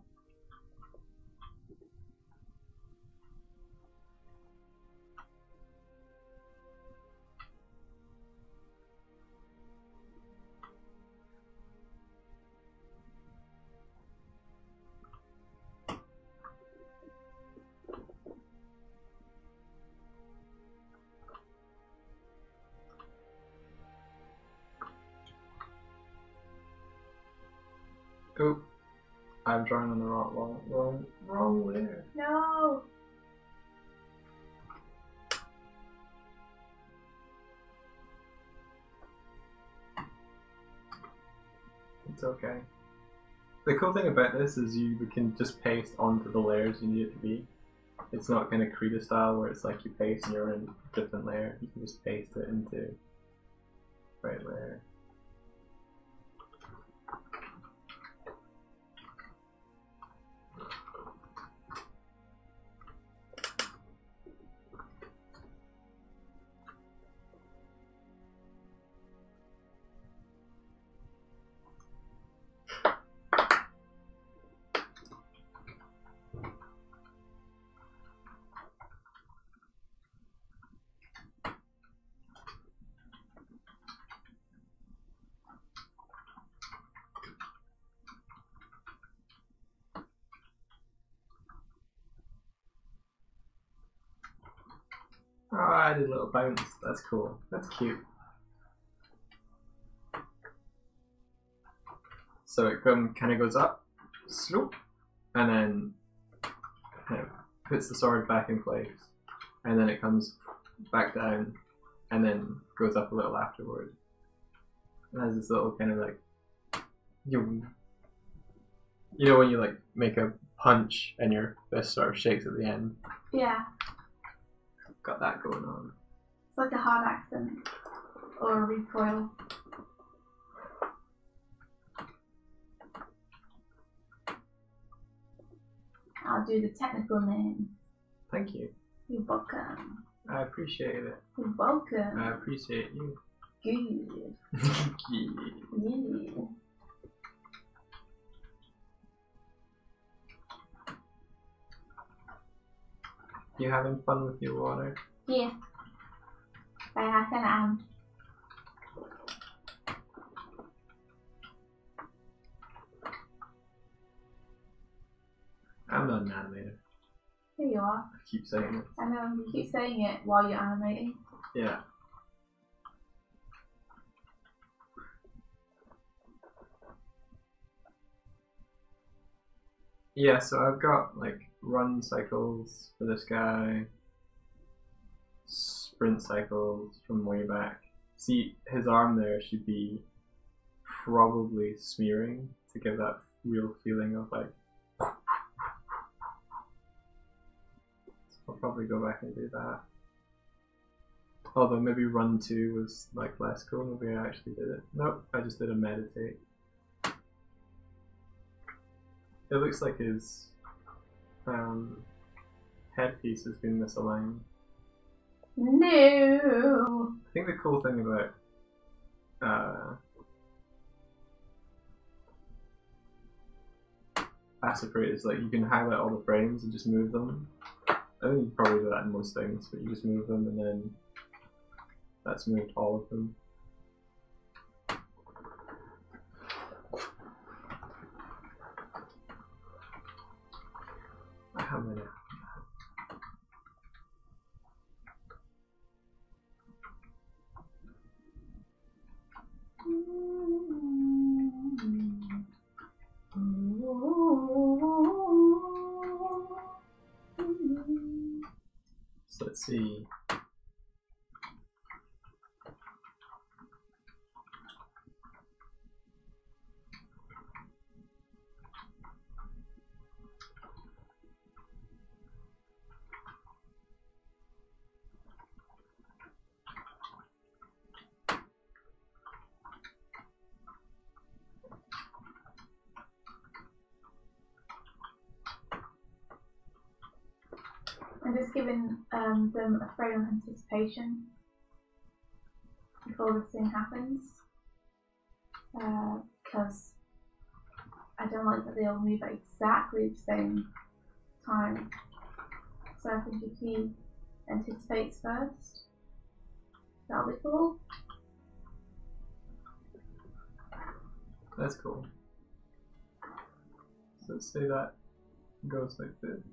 Oh, I'm drawing on the wrong layer. No. It's okay. The cool thing about this is you can just paste onto the layers you need it to be. It's not kind of Krita style where it's like you paste and you're in a different layer. You can just paste it into the right layer. Oh, I did a little bounce. That's cool. That's cute. So it kind of goes up, slope, and then kind of puts the sword back in place, and then it comes back down, and then goes up a little afterward. It has this little kind of like, you know when you like make a punch and your fist sort of shakes at the end. Yeah. Got that going on. It's like a hard accent or a recoil. I'll do the technical names. Thank you. You're welcome. I appreciate it. You're welcome. I appreciate you. Good. Yeah. Yeah. You having fun with your water? Yeah. I kind of am. I'm not an animator. Here you are. I keep saying it. I know, you keep saying it while you're animating. Yeah. Yeah, so I've got like run cycles for this guy, sprint cycles from way back. See, his arm there should be probably smearing to give that real feeling of like. I'll probably go back and do that. Although maybe run 2 was like less cool, maybe I actually did it. Nope, I just did a meditate. It looks like his headpiece has been misaligned. No. I think the cool thing about Aspirate is like you can highlight all the frames and just move them. I think you can probably do that in most things, but you just move them and then that's moved all of them. How many? So let's see. I'm just giving them a frame of anticipation before this thing happens, because I don't like that they all move at exactly the same time. So I think if he anticipates first, that'll be cool. That's cool. So let's say that goes like this.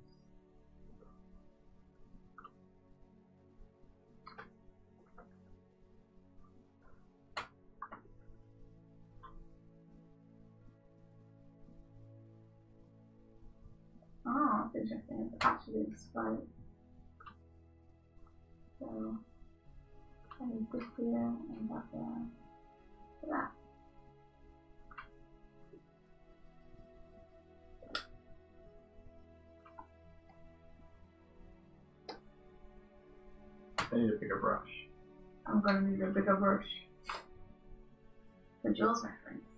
Ah, it's interesting. It's actually slow. So I need this here and that there. For that. I need a bigger brush. I'm gonna need a bigger brush. For Jules reference.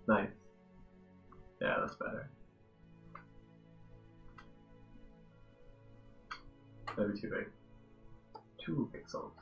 Nice. Yeah, that's better. Maybe too big. 2 pixels.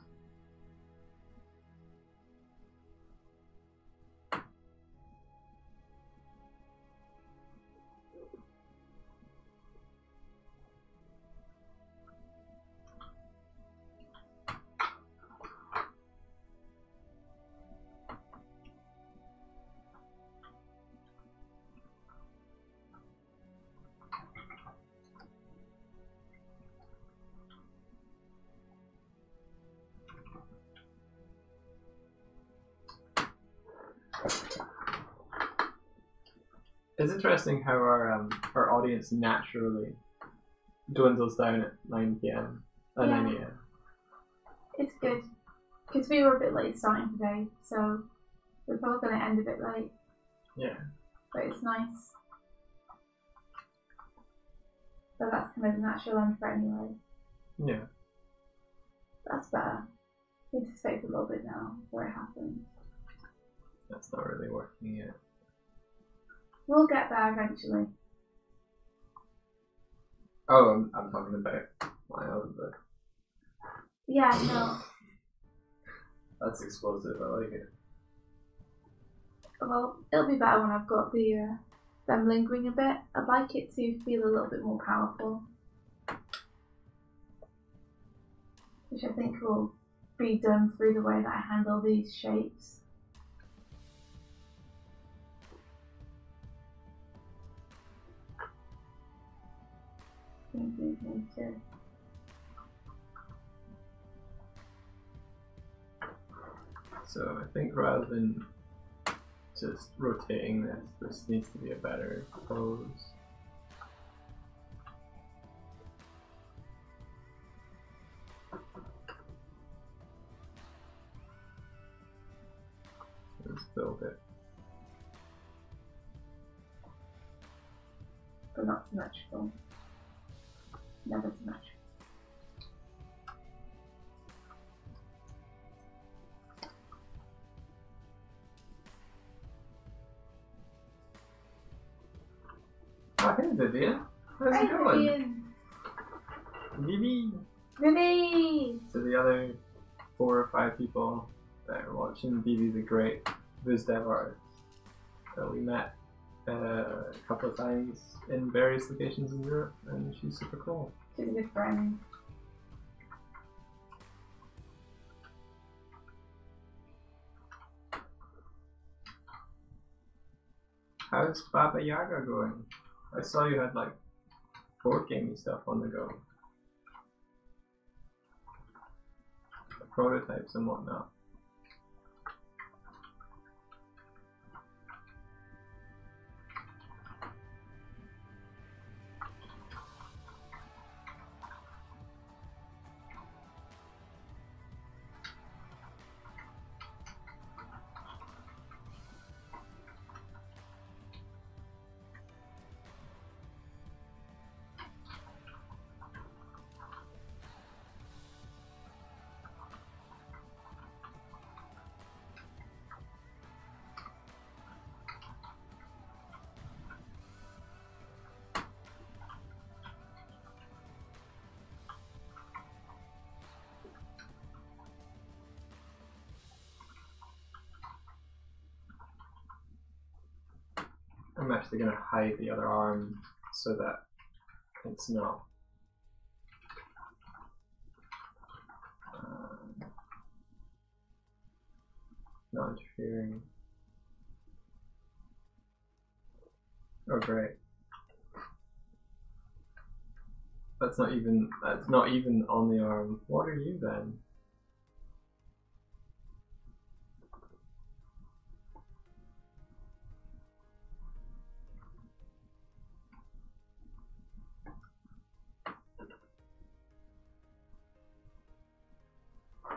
It's interesting how our audience naturally dwindles down at 9 p.m. 9 a.m. It's good, because we were a bit late starting today, so we're probably going to end a bit late. Yeah. But it's nice. So that's kind of the natural end for it anyway. Yeah. That's better. We anticipate a little bit now before it happens. That's not really working yet. We'll get there eventually. Oh, I'm talking about my own book. Yeah, no. That's explosive, I like it. Well, it'll be better when I've got the them lingering a bit. I'd like it to feel a little bit more powerful, which I think will be done through the way that I handle these shapes. Me too. So I think rather than just rotating this needs to be a better pose. Let's build it. But not symmetrical. Never symmetrical. Oh, hey Vivian. How's it going? Vivian. Vivi! Vivi! To the other 4 or 5 people that are watching, Vivi's a great viz dev artist that we met a couple of times in various locations in Europe, and she's super cool. She's a good friend. How's Baba Yaga going? I saw you had like board gaming stuff on the go. Prototypes and whatnot. I'm actually going to hide the other arm so that it's not not interfering. Oh great. That's not even on the arm. What are you then?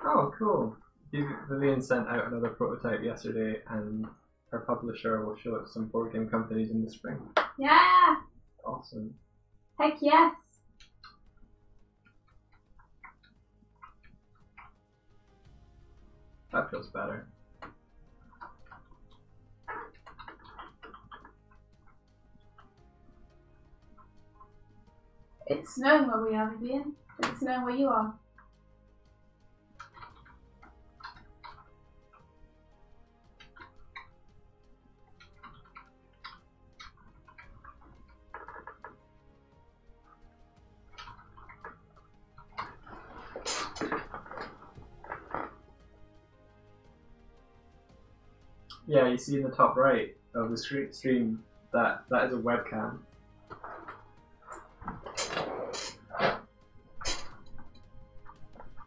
Oh, cool. Vivian sent out another prototype yesterday, and our publisher will show it to some board game companies in the spring. Yeah! Awesome. Heck yes! That feels better. It's snowing where we are, Vivian. It's snowing where you are. Yeah, you see in the top right of the stream that is a webcam.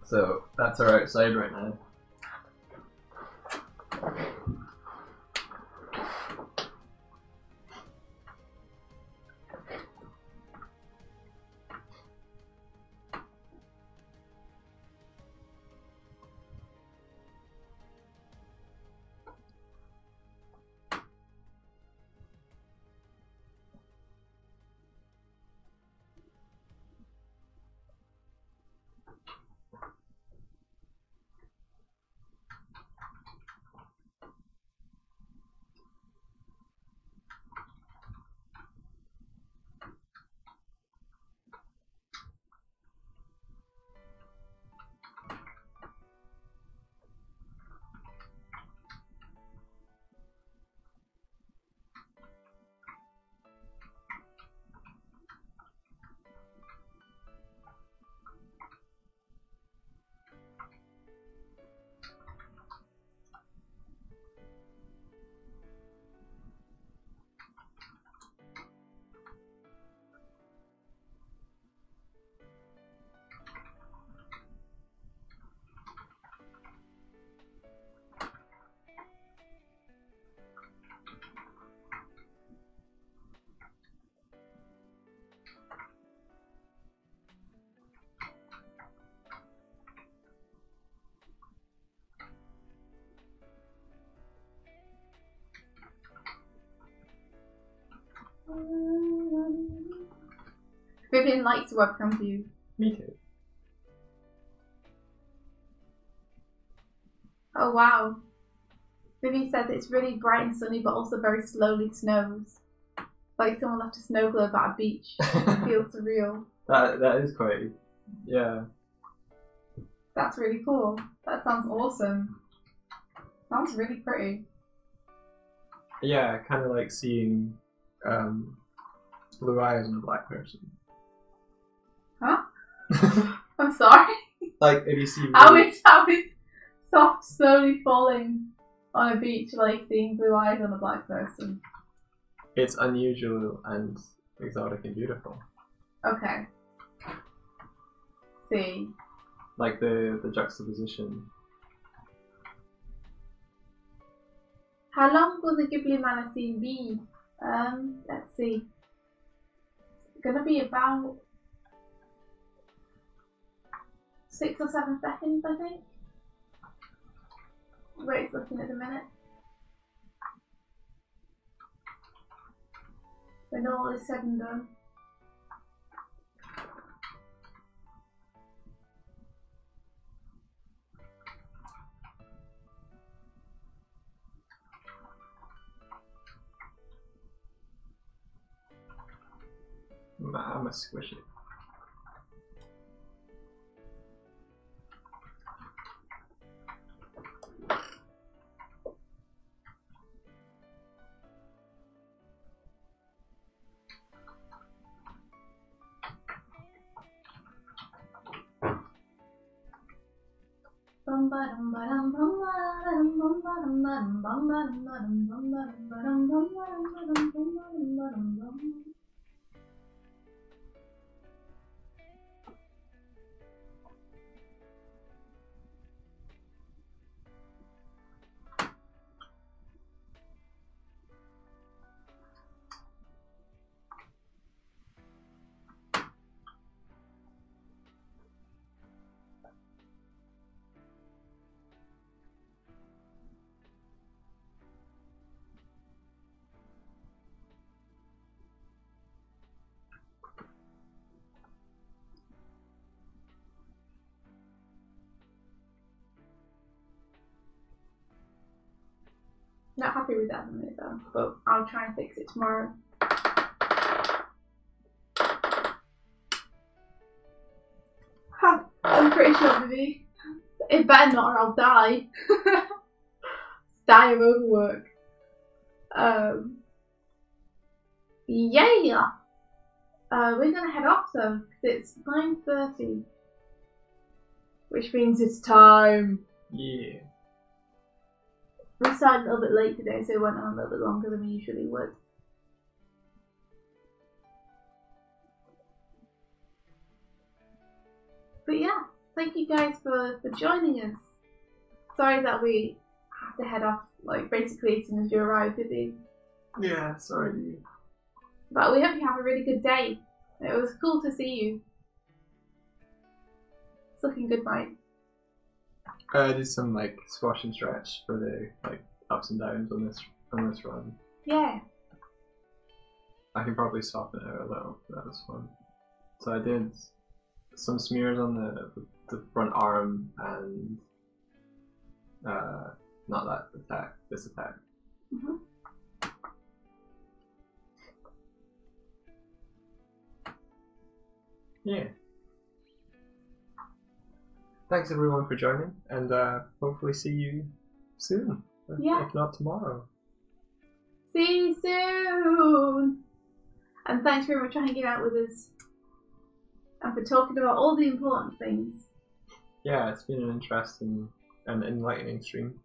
So that's our outside right now. Vivian likes webcam views. Me too. Oh wow. Vivi says it's really bright and sunny, but also very slowly snows. Like someone left a snow globe at a beach. It feels surreal. That is quite, yeah. That's really cool. That sounds awesome. Sounds really pretty. Yeah, kind of like seeing blue eyes in a black person. Huh? I'm sorry. Like if you see. How is soft slowly falling on a beach, like seeing blue eyes on a black person? It's unusual and exotic and beautiful. Okay. See. Like the juxtaposition. How long will the Ghibli Manor scene be? Let's see. It's gonna be about 6 or 7 seconds, I think. Where it's looking at the minute. When all is said and done. I'm gonna squish it. Not happy with that at the minute though, but I'll try and fix it tomorrow. I'm pretty sure, Vivi. It better not or I'll die. Die of overwork. Yeah. We're gonna head off though, because it's 9:30. Which means it's time. Yeah. We started a little bit late today, so it went on a little bit longer than we usually would. But yeah, thank you guys for joining us. Sorry that we have to head off, like, basically as soon as you arrive, Vivi. Yeah, sorry. But we hope you have a really good day. It was cool to see you. It's looking good, Mike. I did some like squash and stretch for the like ups and downs on this run. Yeah. I can probably soften it out a little. That was fun. So I did some smears on the front arm and not that attack, this attack. Mm-hmm. Yeah. Thanks everyone for joining, and hopefully see you soon. Yeah. If not tomorrow. See you soon! And thanks very much for hanging out with us. And for talking about all the important things. Yeah, it's been an interesting and enlightening stream.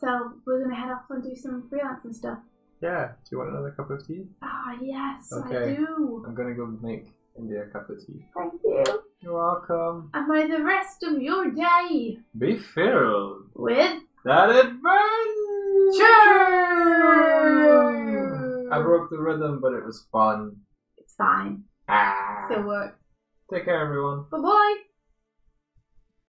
So, we're going to head off and do some freelance and stuff. Yeah, do you want another cup of tea? Ah, yes, Okay. I do. I'm gonna go make India a cup of tea. Thank you. You're welcome. And may the rest of your day Be filled with that adventure! I broke the rhythm, but it was fun. It's fine. Ah. Still works. Take care, everyone. Bye-bye.